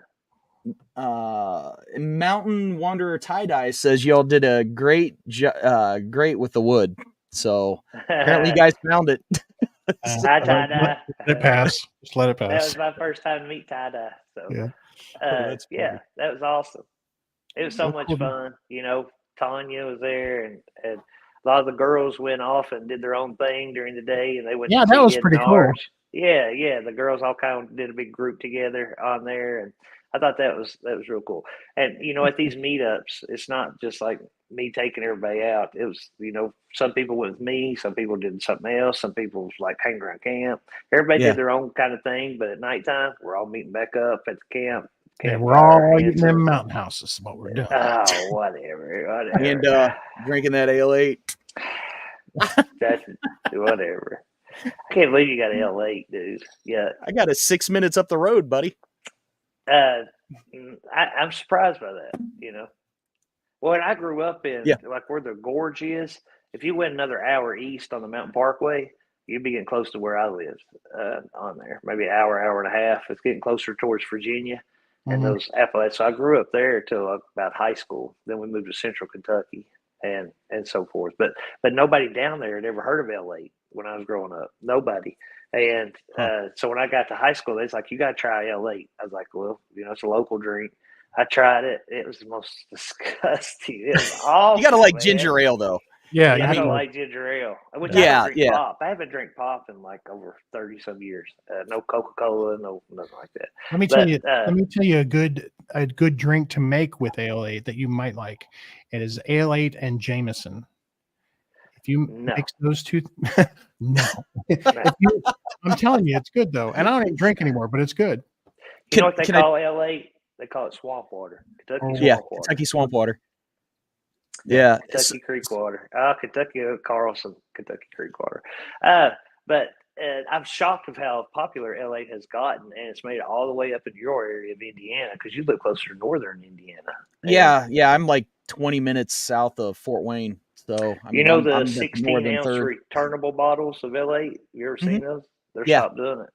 Mountain Wanderer Tie Dye says y'all did a great with the wood. So apparently you guys found it. Hi, tie-dye. Let it pass. Just let it That pass. was my first time to meet tie-dye. So Yeah. that's yeah, funny. that was awesome. It was so Well, much cool. fun. Tanya was there, and a lot of the girls went off and did their own thing during the day, and they went. Yeah, to that was Ted pretty and cool. ours. Yeah. The girls all kind of did a big group together on there, and I thought that was real cool. And at these meetups, it's not just like me taking everybody out. It was some people went with me, some people did something else, some people was like hanging around camp. Everybody Yeah. did their own kind of thing, but at nighttime, we're all meeting back up at the And we're all campfire, eating them hands mountain houses. Is what we're doing. Oh, whatever. And drinking that Ale8. That's whatever. I can't believe you got L8, dude. Yeah. I got it 6 minutes up the road, buddy. I'm surprised by that, you know. Well, when I grew up in like where the gorge is, if you went another hour east on the Mountain Parkway, you'd be getting close to where I lived on there. Maybe an hour and a half. It's getting closer towards Virginia and those athletics. So I grew up there till about high school. Then we moved to Central Kentucky and so forth. But nobody down there had ever heard of L8 when I was growing up. Nobody. And so when I got to high school, they was like, you got to try L8. I was like, well, you know, it's a local drink. I tried it. It was the most disgusting. It was awful. You got to like man. ginger ale, though. Yeah, I you don't know, like ginger ale. Which Yeah, I don't drink pop. I haven't drank pop in like over 30-some years. No Coca-Cola, no nothing like that. let me tell you. Let me tell you a good drink to make with Ale8 that you might like. It is Ale8 and Jameson. If you mix those two, no. I'm telling you, it's good though. And I don't even drink anymore, but it's good. You know what they call L8? They call it swamp water. Kentucky swamp water. Kentucky swamp water. Yeah. Kentucky Creek water. Kentucky Carlson, Kentucky Creek water. But I'm shocked of how popular L8 has gotten, and it's made it all the way up in your area of Indiana because you live closer to northern Indiana. Yeah. I'm like 20 minutes south of Fort Wayne. So I mean, the I'm 16-ounce returnable bottles of L8? You ever seen those? They're stopped doing it.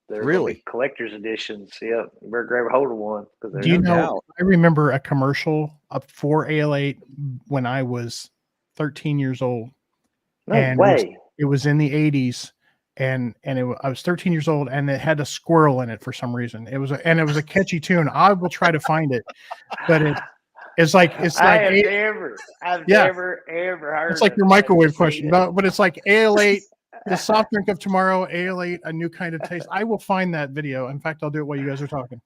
They're really collector's editions. Yeah, you better grab a hold of one. Do you know? I remember a commercial for Ale8 when I was 13 years old. No way. It was in the 80s, and I was 13 years old, and it had a squirrel in it for some reason. It was a catchy tune. I will try to find it, but it's like I've never heard. It's like your microwave question, but it's like Ale8. The soft drink of tomorrow, Ale8, a new kind of taste. I will find that video. In fact, I'll do it while you guys are talking.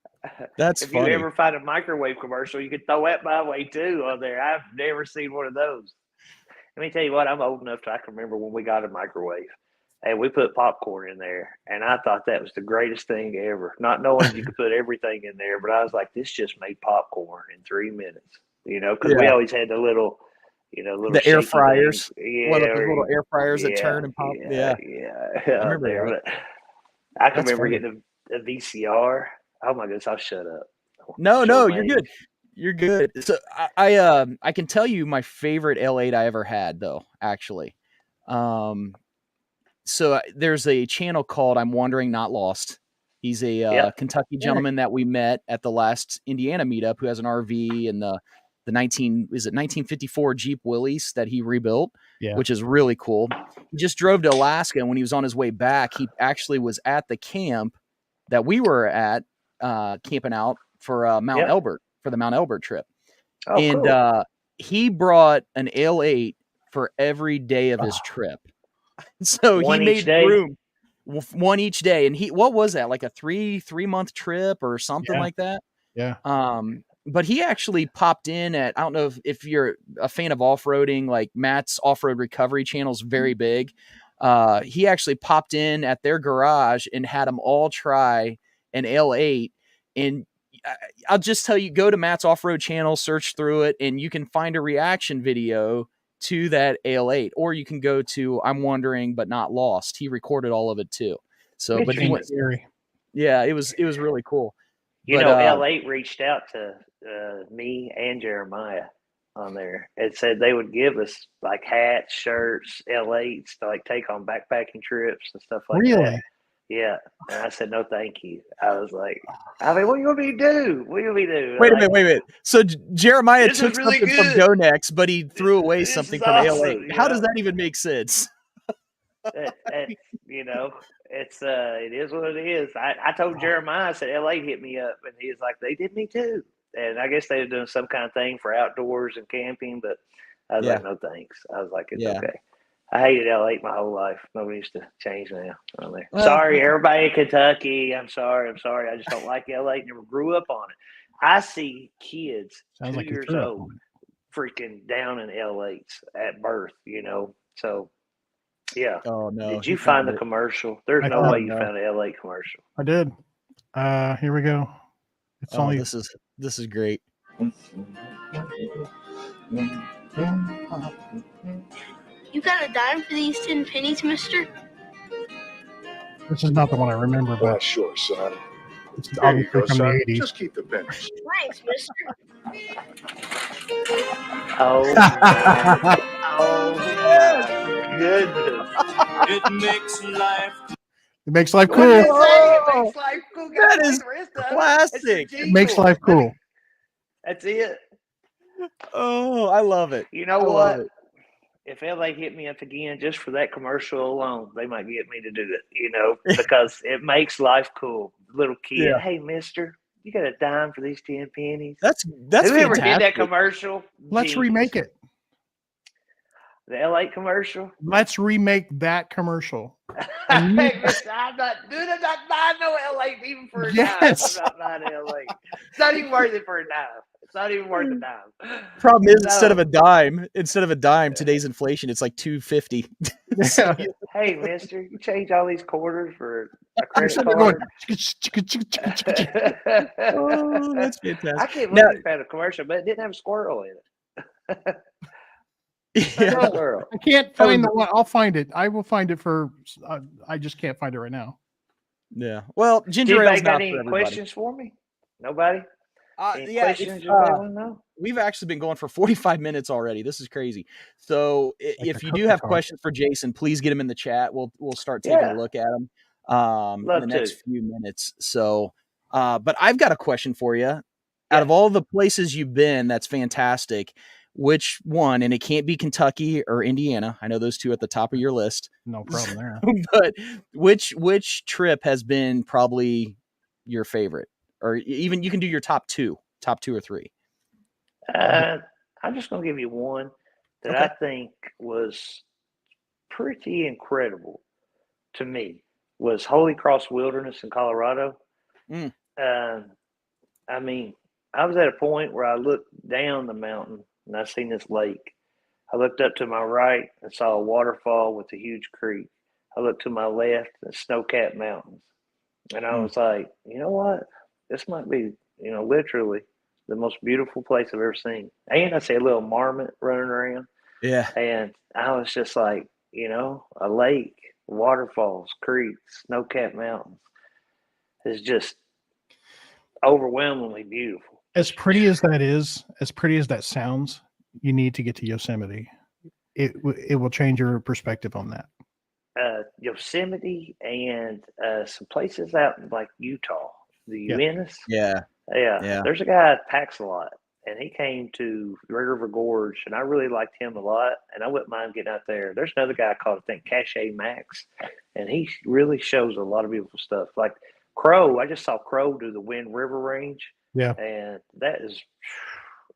That's if funny. you ever find a microwave commercial, you can throw that my way too on there. I've never seen one of those. Let me tell you what, I'm old enough I can remember when we got a microwave and we put popcorn in there. And I thought that was the greatest thing ever. Not knowing you could put everything in there, but I was like, this just made popcorn in 3 minutes, you know, because we always had the little – the air fryers. Yeah, the little air fryers that turn and pop. Yeah. I remember that. I can remember getting a VCR. Oh my goodness, I'll shut up. No, you're good. You're good. So I can tell you my favorite L8 I ever had though, actually. So there's a channel called I'm Wandering Not Lost. He's a Kentucky gentleman that we met at the last Indiana meetup who has an RV and the 1954 Jeep Willys that he rebuilt, which is really cool. He just drove to Alaska, and when he was on his way back, he actually was at the camp that we were at, camping out for Mount Elbert, for the Mount Elbert trip. Oh, and cool. He brought an Ale8 for every day of his trip. So he made room, one each day. And what was that? Like a three-month trip or something like that? Yeah. But he actually popped in at, I don't know if you're a fan of off-roading, like Matt's Off-Road Recovery channel is very big. He actually popped in at their garage and had them all try an L8. And I'll just tell you, go to Matt's Off-Road channel, search through it, and you can find a reaction video to that L8. Or you can go to I'm Wandering But Not Lost. He recorded all of it too. So, but he went, it was really cool. L8 reached out to me and Jeremiah on there and said they would give us like hats, shirts, L8s to like take on backpacking trips and stuff like that. Yeah. And I said, no, thank you. I was like, what you want me to do? What do you want me to do? Wait a minute. So Jeremiah took something from GoNext, but he threw away something from L8. How does that even make sense? It is what it is. I told Jeremiah, I said, L8 hit me up, and he was like, they did me too. And I guess they were doing some kind of thing for outdoors and camping, but I was like, no thanks. I was like, it's okay. I hated L8 my whole life. Nobody needs to change now. Sorry, everybody in Kentucky. I'm sorry. I just don't like L8. Never grew up on it. I see kids 2 years old freaking down in L8s at birth, So, yeah. Oh, no. Did you find the commercial? There's no way you found an L8 commercial. I did. Here we go. It's Oh, only this is great. You got a dime for these 10 pennies, mister? this is not the one I remember, Why, but sure, son. it's Here you obviously go, from son. the 80s. Just keep the pennies. Thanks, mister. Oh, man. Oh, my goodness. It makes life. It makes life What cool. did it say? It makes life cool. That Gotta play is the rest of it. classic. It's the It makes jingle. life cool. That's it. Oh, I love it. You know I love what? it. If LA hit me up again just for that commercial alone, they might get me to do it, because it makes life cool. Little kid, Yeah. hey, mister, you got a dime for these 10 pennies? That's Whoever did fantastic. that commercial? Let's genius. remake it. The LA commercial? Let's remake that commercial. Hey, mister, I'm not buying no LA even for a Yes. dime. I'm not buying LA. It's not even worth it for a dime. It's not even worth a dime. Problem is, No. instead of a dime, today's inflation, it's like $2.50. Yeah. Hey, mister, you change all these quarters for a You're credit sitting there going, card? Oh, that's I fantastic. can't Now- believe I found a commercial, but it didn't have a squirrel in it. Yeah. No squirrel. I can't find the one. I'll find it. I will find it for. I just can't find it right now. Yeah. Well, Did ginger ale's anybody got not any for everybody. questions for me? Nobody? Any Yeah, questions if, you want to know? we've actually been going for 45 minutes already. This is crazy. So Like if a you do cookie have jar. questions for Jason, please get them in the chat. We'll start taking Yeah. a look at them in Love the next to. few minutes. So, but I've got a question for you. Yeah. Out of all the places you've been, that's fantastic. Which one? And it can't be Kentucky or Indiana. I know those two at the top of your list. No problem there. But which trip has been probably your favorite, or even you can do your top two or three. I'm just going to give you one that Okay. I think was pretty incredible to me. Was Holy Cross Wilderness in Colorado. Mm. I mean, I was at a point where I looked down the mountain and I seen this lake. I looked up to my right and saw a waterfall with a huge creek. I looked to my left and snow-capped mountains. And I was like, you know what? This might be, literally the most beautiful place I've ever seen. And I see a little marmot running around. Yeah. And I was just like, a lake, waterfalls, creeks, snow-capped mountains is just overwhelmingly beautiful. As pretty as that is, as pretty as that sounds, you need to get to Yosemite. It will change your perspective on that. Yosemite and some places out in like Utah, the Yeah. Uintas. Yeah. Yeah. There's a guy that packs a lot, and he came to Red River Gorge, and I really liked him a lot, and I wouldn't mind getting out there. There's another guy called, I think, Cache Max, and he really shows a lot of beautiful stuff. Like Crow, I just saw Crow do the Wind River Range. Yeah. And that was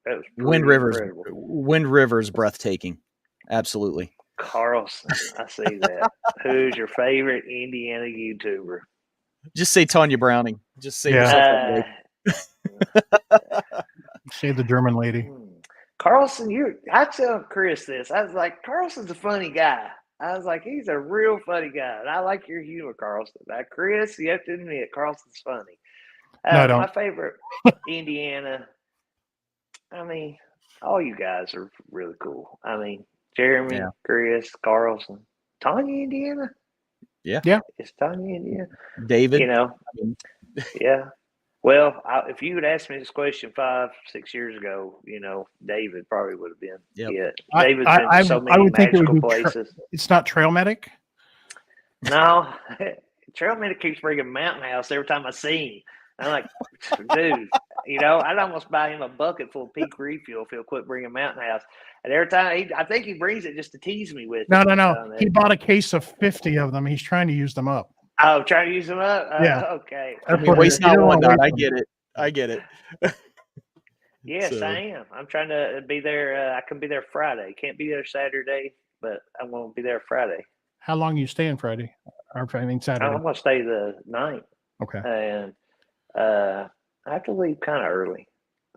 Wind pretty River's incredible. Wind River's breathtaking. Absolutely. Carlson, I see that. Who's your favorite Indiana YouTuber? Just say Tanya Browning. Just say Yeah. yourself up, Blake. Say the German lady. Carlson, I tell Chris this. I was like, Carlson's a funny guy. I was like, he's a real funny guy. And I like your humor, Carlson. Now, Chris, you have to admit, Carlson's funny. No, I don't. My favorite Indiana, I mean, all you guys are really cool. I mean, Jeremy, Yeah. Chris, Carlson, Tanya, Indiana? Yeah. Yeah. Is Tanya, Indiana? David. Yeah. Well, if you had asked me this question 5-6 years ago, David probably would have been. Yep. Yeah. I- David's I- been to I- so I many would think it would magical be places. It's not Trail Medic. No, Trail Medic keeps bringing Mountain House every time I see him. I'm like, dude, I'd almost buy him a bucket full of peak refuel if he'll quit bringing Mountain House. And every time, I think he brings it just to tease me with No. it. He bought a case of 50 of them. He's trying to use them up. Oh, trying to use them up? Yeah. Okay. I mean, waste not, want not. I get it. Yes, So- I am. I'm trying to be there. I can be there Friday. Can't be there Saturday, but I'm going to be there Friday. How long are you staying Friday? Or I mean Saturday. I'm going to stay the night. Okay. And I have to leave kind of early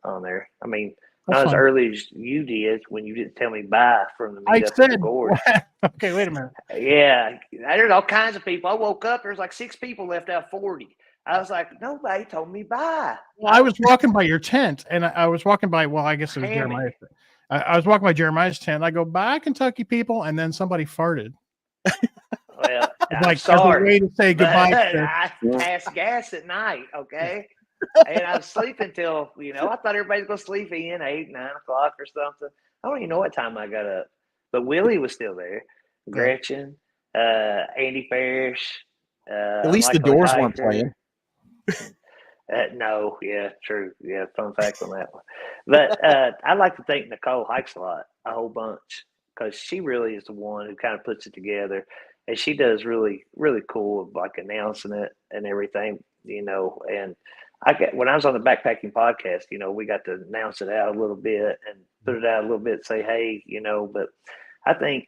on there. I mean, That's not as fine. early as you did when you didn't tell me bye from the I meetup at the said, Gorge. okay, wait a minute. Yeah, there's all kinds of people. I woke up, there's like 6 people left out of 40. I was like, nobody told me bye. Well, I was walking by your tent, and I was walking by. Well, I guess it was Hammy. Jeremiah. I was walking by Jeremiah's tent. I go, "Bye, Kentucky people," and then somebody farted. Well, I'm Like, as a sorry. way to say goodbye. But to- I passed gas at night, okay? And I was sleeping till, I thought everybody's going to sleep in 8, 9 o'clock or something. I don't even know what time I got up. But Willie was still there. Gretchen, Andy Parrish. At least the Michael Doors weren't Hiker. playing. No, yeah, true. Yeah, fun fact on that one. But I'd like to thank Nicole Hikes a whole bunch, because she really is the one who kind of puts it together. And she does really, really cool, like announcing it and everything, and when I was on the backpacking podcast, we got to announce it out a little bit and put it out a little bit, say, hey, but I think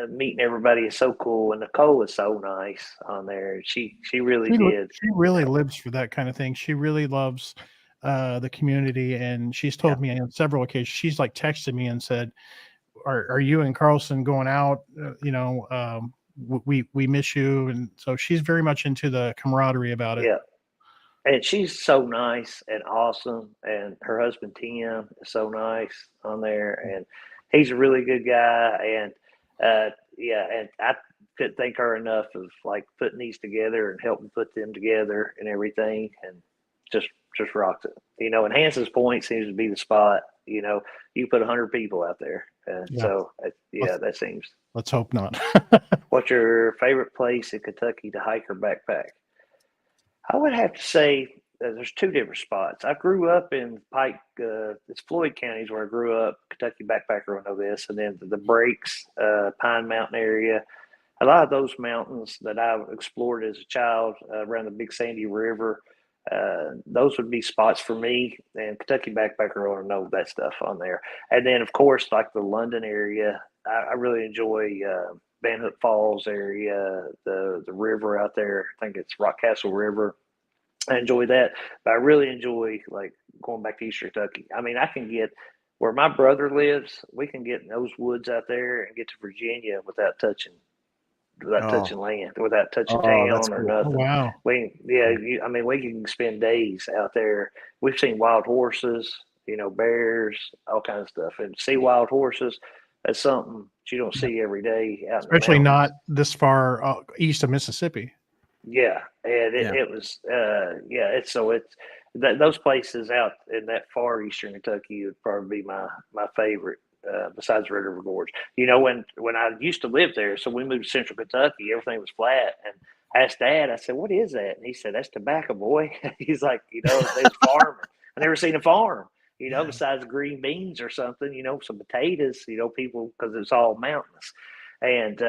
meeting everybody is so cool. And Nicole is so nice on there. She really did. She really lives for that kind of thing. She really loves the community. And she's told me on several occasions, she's like texted me and said, are you and Carlson going out? We miss you. And so she's very much into the camaraderie about it. Yeah. And she's so nice and awesome. And her husband, Tim, is so nice on there. And he's a really good guy. And, and I couldn't thank her enough of like putting these together and helping put them together and everything. And just rocks it. And Hanson's Point seems to be the spot. You put 100 people out there. So, that seems. Let's hope not. What's your favorite place in Kentucky to hike or backpack? I would have to say there's two different spots. I grew up in Pike, it's Floyd counties where I grew up. Kentucky backpacker will know this. And then the Breaks, Pine Mountain area. A lot of those mountains that I explored as a child around the Big Sandy River, those would be spots for me. And Kentucky backpacker will know that stuff on there. And then, of course, like the London area, I really enjoy Van Hook Falls area, the river out there. I think it's Rockcastle River. I enjoy that, but I really enjoy like going back to Eastern Kentucky. I mean, I can get where my brother lives. We can get in those woods out there and get to Virginia without touching land, without touching town or cool. nothing. Oh, wow. We can spend days out there. We've seen wild horses, bears, all kinds of stuff, and see wild horses. That's something that you don't see every day out. Especially in the not this far east of Mississippi. Yeah, and it was those places out in that far eastern Kentucky would probably be my favorite besides Red River Gorge. When I used to live there, so we moved to Central Kentucky, everything was flat, and I asked Dad, I said, "What is that?" And he said, "That's tobacco, boy." He's like, they was farming. I never seen a farm. Besides green beans or something, some potatoes, people, because it's all mountainous. And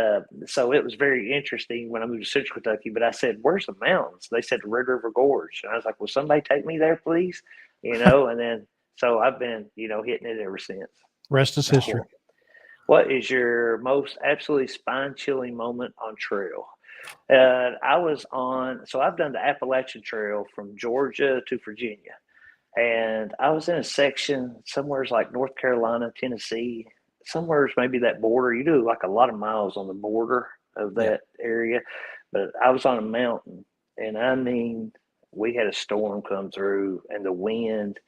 so it was very interesting when I moved to Central Kentucky, but I said, "Where's the mountains?" They said Red River Gorge. And I was like, "Will somebody take me there, please?" And then, so I've been, hitting it ever since. Rest is history. What is your most absolutely spine-chilling moment on trail? I've done the Appalachian Trail from Georgia to Virginia. And I was in a section somewhere's like North Carolina, Tennessee, somewhere's maybe that border. You do like a lot of miles on the border of that area. But I was on a mountain, and I mean, we had a storm come through and the wind,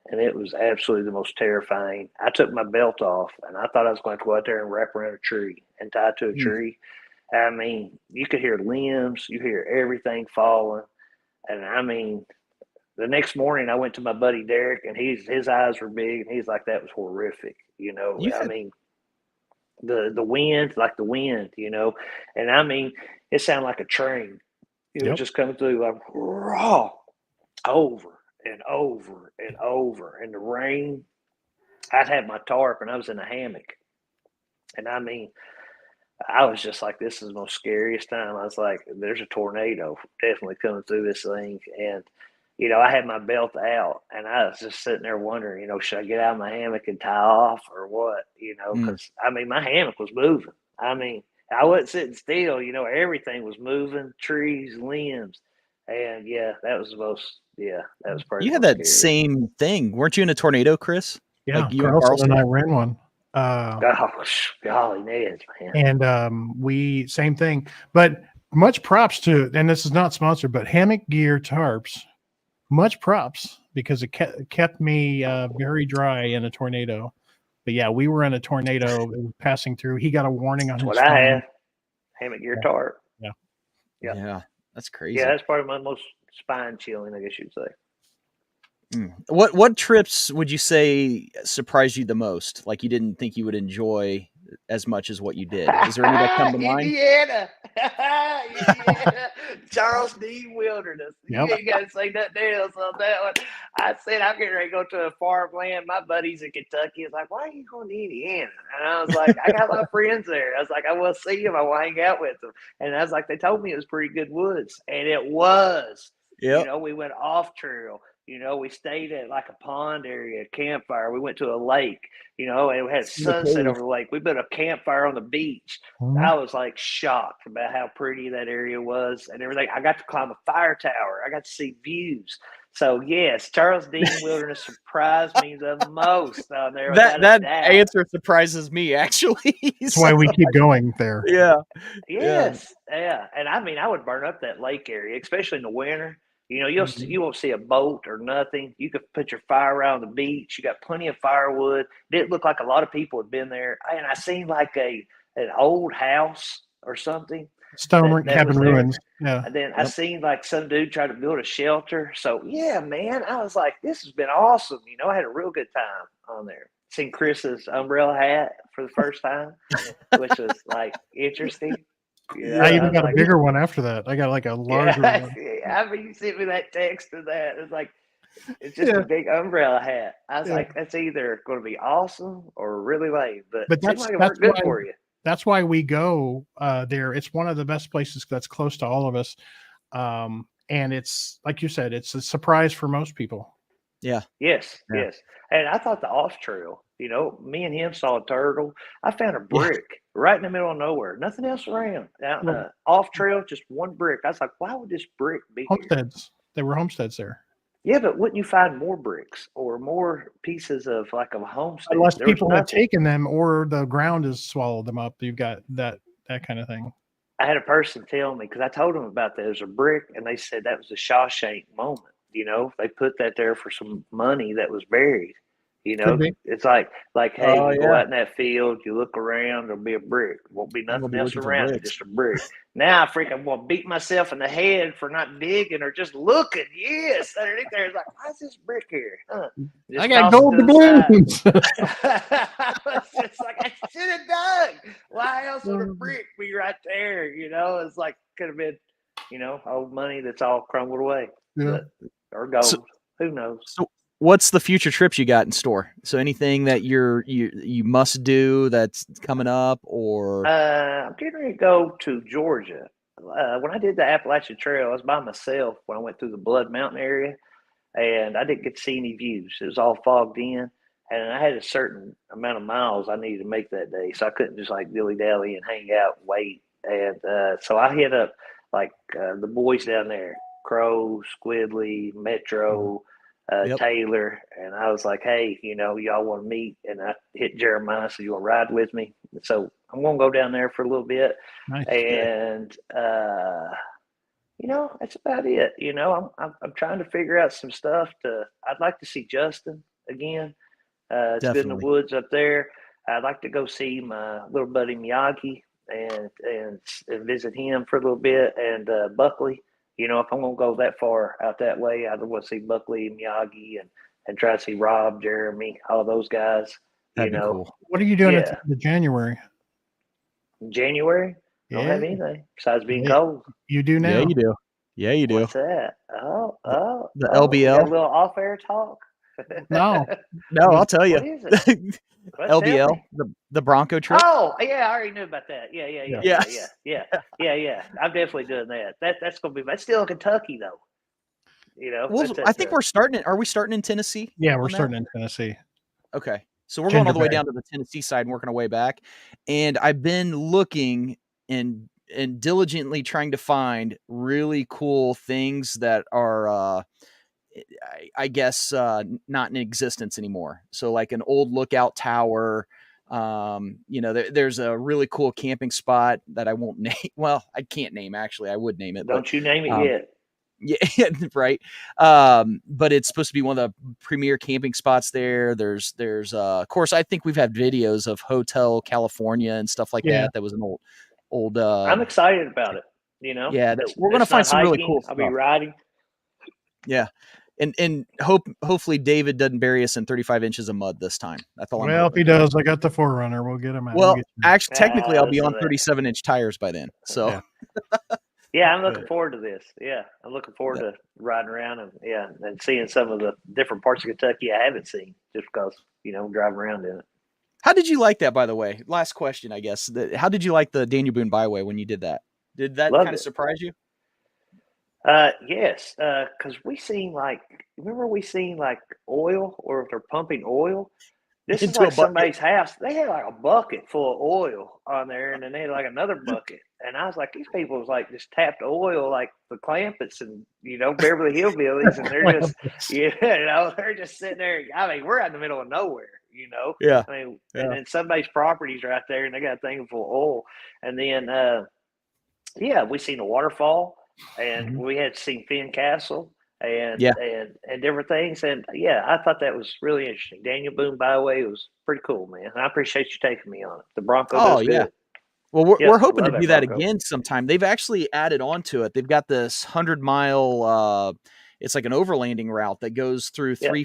and it was absolutely the most terrifying. I took my belt off, and I thought I was going to go out there and wrap around a tree and tie to a tree. I mean, you could hear limbs, you hear everything falling. And I mean, the next morning I went to my buddy Derek, and his eyes were big, and he's like, "That was horrific." I mean, the wind, like the wind, and I mean, it sounded like a train. It was just coming through like raw over and over and over. And the rain, I'd had my tarp and I was in a hammock. And I mean, I was just like, this is the most scariest time. I was like, there's a tornado definitely coming through this thing. And, I had my belt out, and I was just sitting there wondering, should I get out of my hammock and tie off or what? Because, I mean, my hammock was moving. I mean, I wasn't sitting still, everything was moving, trees, limbs. And that was probably. You had that same thing. Weren't you in a tornado, Chris? Yeah, Like you Carlson and I ran one. Golly, Neds, man. And we same thing. But much props to, and this is not sponsored, but Hammock Gear Tarps. Much props because it kept me very dry in a tornado. But yeah, we were in a tornado it was passing through. He got a warning on That's his what I phone. have. Hammock Gear Tarp. Yeah. Yeah, that's crazy. Yeah, that's probably my most spine chilling, I guess you'd say. What trips would you say surprised you the most? Like you didn't think you would enjoy as much as what you did? Is there any that come to mind? Indiana. Indiana. Charles D. Wilderness. Yep. You ain't got to say nothing else on that one. I said, I'm getting ready to go to a farmland. My buddies in Kentucky is like, why are you going to Indiana? And I was like, I got my friends there. I was like, I will see them. I will hang out with them. And I was like, they told me it was pretty good woods. And it was. Yeah. You know, we went off trail. You know, we stayed at like a pond area, a campfire. We went to a lake, you know, and we had sunset over the lake. We built a campfire on the beach. Mhm. I was like shocked about how pretty that area was and everything. I got to climb a fire tower. I got to see views. So yes, Charles Dean Wilderness surprised me the most on there. That answer surprises me actually. That's why we keep going there. Yeah. Yes, yeah. And I mean, I would burn up that lake area, especially in the winter. You know, you won't see a boat or nothing. You could put your fire around the beach. You got plenty of firewood. Didn't look like a lot of people had been there. And I seen like an old house or something. Stone that cabin was there. ruins. Yeah. And then I seen like some dude try to build a shelter. So yeah, man, I was like, this has been awesome. You know, I had a real good time on there. Seen Chris's umbrella hat for the first time, which was like interesting. Yeah, I even got a bigger one after that. I got like a larger one. I mean, you sent me that text of that. It's like, it's just a big umbrella hat. I was like, that's either going to be awesome or really lame. But it seemed like it worked good for you. That's why we go there. It's one of the best places that's close to all of us. And it's, like you said, it's a surprise for most people. Yeah. Yes. And I thought the off trail, you know, me and him saw a turtle. I found a brick right in the middle of nowhere. Nothing else around. Off trail, just one brick. I was like, why would this brick be homesteads? Here? There were homesteads there. Yeah, but wouldn't you find more bricks or more pieces of like a homestead? Unless people have taken them or the ground has swallowed them up. You've got that kind of thing. I had a person tell me, because I told them about that. There's a brick, and they said that was the Shawshank moment. You know, they put that there for some money that was buried. You know, it's like, hey, you go out in that field, you look around, there'll be a brick. Won't be nothing else around it, just a brick. Now I freaking want to beat myself in the head for not digging or just looking. Yes, underneath there, it's like, why's this brick here? I got gold doubloons. It's like, I should have dug. Why else would a brick be right there? You know, it's like, could have been, you know, old money that's all crumbled away. Yeah. Or gold. Who knows? So what's the future trips you got in store? So anything that you must do that's coming up, or I'm getting ready to go to Georgia. When I did the Appalachian Trail, I was by myself when I went through the Blood Mountain area, and I didn't get to see any views. It was all fogged in, and I had a certain amount of miles I needed to make that day, so I couldn't just like dilly-dally and hang out and wait. And so I hit up like the boys down there, Crow, Squidly, Metro, Taylor, and I was like, hey, you know, y'all want to meet? And I hit Jeremiah, so you want to ride with me? So I'm going to go down there for a little bit. Nice. And, you know, that's about it. You know, I'm trying to figure out some stuff I'd like to see Justin again. It's good in the woods up there. I'd like to go see my little buddy Miyagi and visit him for a little bit, and Buckley. You know, if I'm going to go that far out that way, I'd want to see Buckley, Miyagi, and try to see Rob, Jeremy, all those guys. That'd you know, cool. What are you doing at the January? January? Yeah. Don't have anything besides being cold. You do now. Yeah, you do. Yeah, you do. What's that? The LBL. A little off-air talk. No, I'll tell you. What is it? LBL, the Bronco trip. Oh, yeah, I already knew about that. Yeah. I'm definitely doing that. That's gonna be. That's still in Kentucky, though. You know. Well, I think we're starting. Are we starting in Tennessee? Yeah, we're starting in Tennessee. Okay, so we're going all the way down to the Tennessee side and working our way back. And I've been looking and diligently trying to find really cool things that are. I guess not in existence anymore. So like an old lookout tower There's a really cool camping spot that I won't name. Well, I can't name, actually. I would name it. Don't you name it um, yet. Yeah, right. But it's supposed to be one of the premier camping spots there. There's of course, I think we've had videos of Hotel California and stuff like Yeah. that. That was an old I'm excited about it. yeah, we're gonna find some really cool I'll be stuff. riding. Yeah. And hopefully David doesn't bury us in 35 inches of mud this time. That's all I'm Well, if hoping. he does, I got the Forerunner. We'll get him out. Well, We'll get you. actually, technically, I'll be listen on to that. 37-inch tires by then. So Yeah. Yeah, I'm looking forward to this. Yeah, I'm looking forward to riding around and seeing some of the different parts of Kentucky I haven't seen just because, driving around in it. how did you like that, by the way? Last question, I guess. How did you like the Daniel Boone Byway when you did that? Did that Loved kind of it. surprise you? Yes, because remember we seen like oil, or if they're pumping oil. This is Into like a bucket. somebody's house. They had like a bucket full of oil on there, and then they had like another bucket. And I was like, these people was like just tapped oil like the Clampets and Beverly Hillbillies, and they're just they're just sitting there. I mean, we're out in the middle of nowhere, Yeah. I mean, Yeah. and then somebody's property's right there, and they got a thing full of oil. And then we seen a waterfall, and we had seen Finn Castle. And different things. And I thought that was really interesting. Daniel Boone Byway was pretty cool, man. And I appreciate you taking me on it. The Bronco does good. Well, we're hoping to love do that that Bronco. again sometime. They've actually added on to it. They've got this 100-mile, it's like an overlanding route that goes through three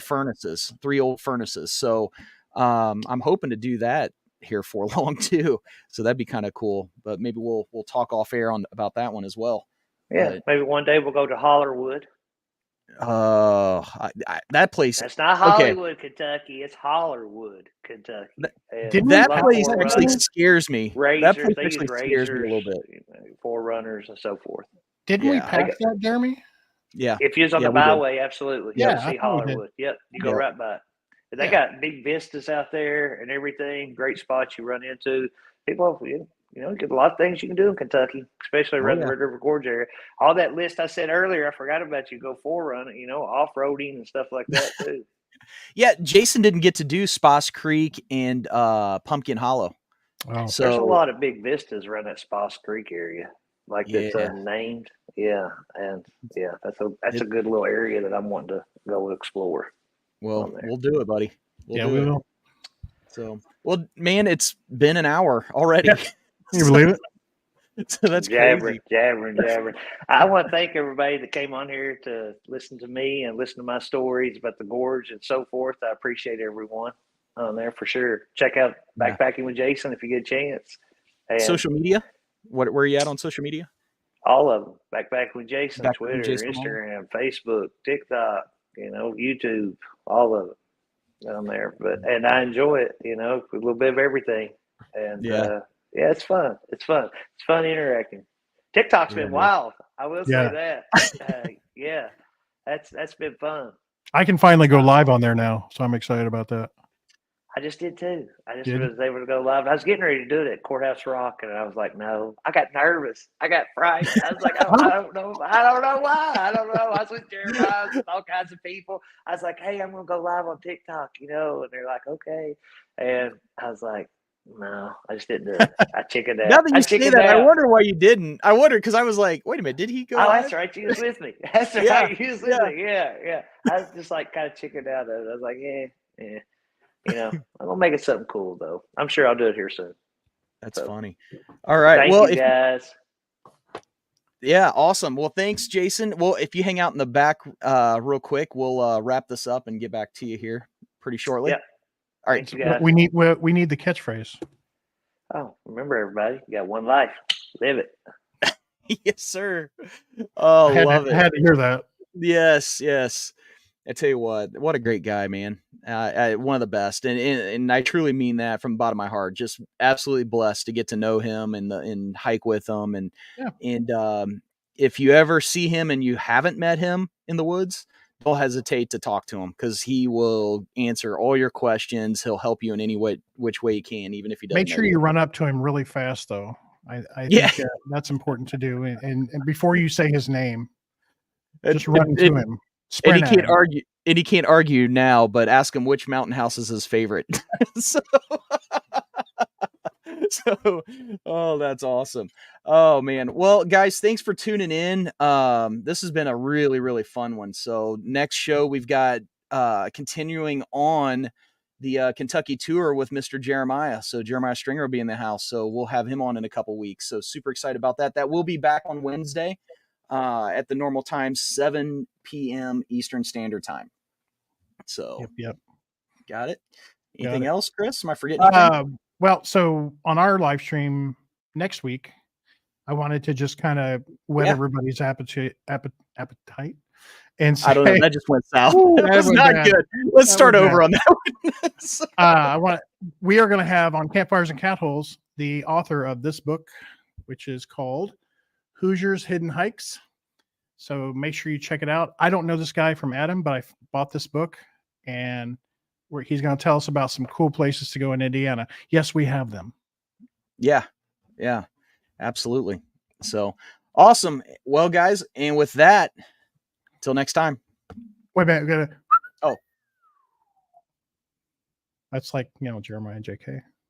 old furnaces. So I'm hoping to do that here for long too. So that'd be kind of cool. But maybe we'll talk off air about that one as well. Yeah, maybe one day we'll go to Hollerwood. That place. That's not Hollywood, Kentucky. It's Hollerwood, Kentucky. That place actually scares me. Razors, That place they actually use scares me a razors, little bit. Forerunners and so forth. Didn't we pass that, Jeremy? Yeah. If you was on the we did. byway, absolutely. Yeah, You'll see I thought we did. Hollerwood. Yep, you go right by it. And they got big vistas out there and everything. Great spots you run into. People, get a lot of things you can do in Kentucky, especially around the Red River Gorge area. All that list I said earlier, I forgot about you. Go forerunning, off-roading and stuff like that too. Yeah, Jason didn't get to do Sposs Creek and Pumpkin Hollow. Oh. So there's a lot of big vistas around that Sposs Creek area, like that's unnamed. Yeah, and that's a good little area that I'm wanting to go explore. Well, we'll do it, buddy. We will. So, well, man, it's been an hour already. Can you believe it? So that's jabbering. crazy. I want to thank everybody that came on here to listen to me and listen to my stories about the gorge and so forth. I appreciate everyone on there for sure. Check out Backpacking with Jason if you get a chance. And social media? Where are you at on social media? all of them. Backpacking with Jason, Backpacking Twitter, with Jason Instagram, Facebook, TikTok, YouTube, all of it on there. And I enjoy it, a little bit of everything. And it's fun. It's fun. It's fun interacting. TikTok's been wild. I will say that. That's been fun. I can finally go live on there now, so I'm excited about that. I just did too. I just was able to go live. I was getting ready to do it at Courthouse Rock, and I was like, no. I got nervous. I got frightened. I was like, I don't know. I don't know why. I don't know. I was with Jeremiah with all kinds of people. I was like, hey, I'm going to go live on TikTok, and they're like, okay. And I was like, no, I just didn't do it. I chickened out. Now that you say that, out. I wonder why you didn't. I wonder because I was like, wait a minit, did he go? Oh, that's right. You was with me. That's right. You was with me. Yeah. I was just like kind of chickened out of it. I was like, yeah. I'm gonna make it something cool though. I'm sure I'll do it here soon. That's funny. All right. Thank you guys. Yeah, awesome. Well, thanks, Jason. Well, if you hang out in the back real quick, we'll wrap this up and get back to you here pretty shortly. Yeah. All right. We need the catchphrase. Oh, remember everybody, you got one life. Live it. Yes, sir. Oh, love it. I had to hear that. Yes. I tell you what a great guy, man. One of the best. And I truly mean that from the bottom of my heart. Just absolutely blessed to get to know him and hike with him. And if you ever see him and you haven't met him in the woods, don't hesitate to talk to him because he will answer all your questions. He'll help you in any which way he can, even if he doesn't. Make sure you run up to him really fast, though. I think that's important to do. And before you say his name, just run to him. And he can't argue. And he can't argue now, but ask him which mountain house is his favorite. So So, oh, that's awesome. Oh man. Well, guys, thanks for tuning in. This has been a really, really fun one. So next show we've got continuing on the Kentucky tour with Mr. Jeremiah. So Jeremiah Stringer will be in the house. So we'll have him on in a couple weeks. So super excited about that. That will be back on Wednesday at the normal time, 7 p.m. Eastern Standard Time. So Yep. got it. Got Anything it. else, Chris? Am I forgetting anything? Well, so on our live stream next week, I wanted to just kind of whet Yeah. everybody's appetite, and say, I don't know. That just went south. Ooh, That that was went not bad. good. Let's That start was over bad. on that one. we are going to have on Campfires and Cat Holes the author of this book, which is called Hoosiers Hidden Hikes. So make sure you check it out. I don't know this guy from Adam, but I bought this book, and he's going to tell us about some cool places to go in Indiana. Yes, we have them. Yeah, absolutely. So awesome. Well, guys, and with that, till next time. Wait a minute. Oh. That's like, Jeremiah and JK.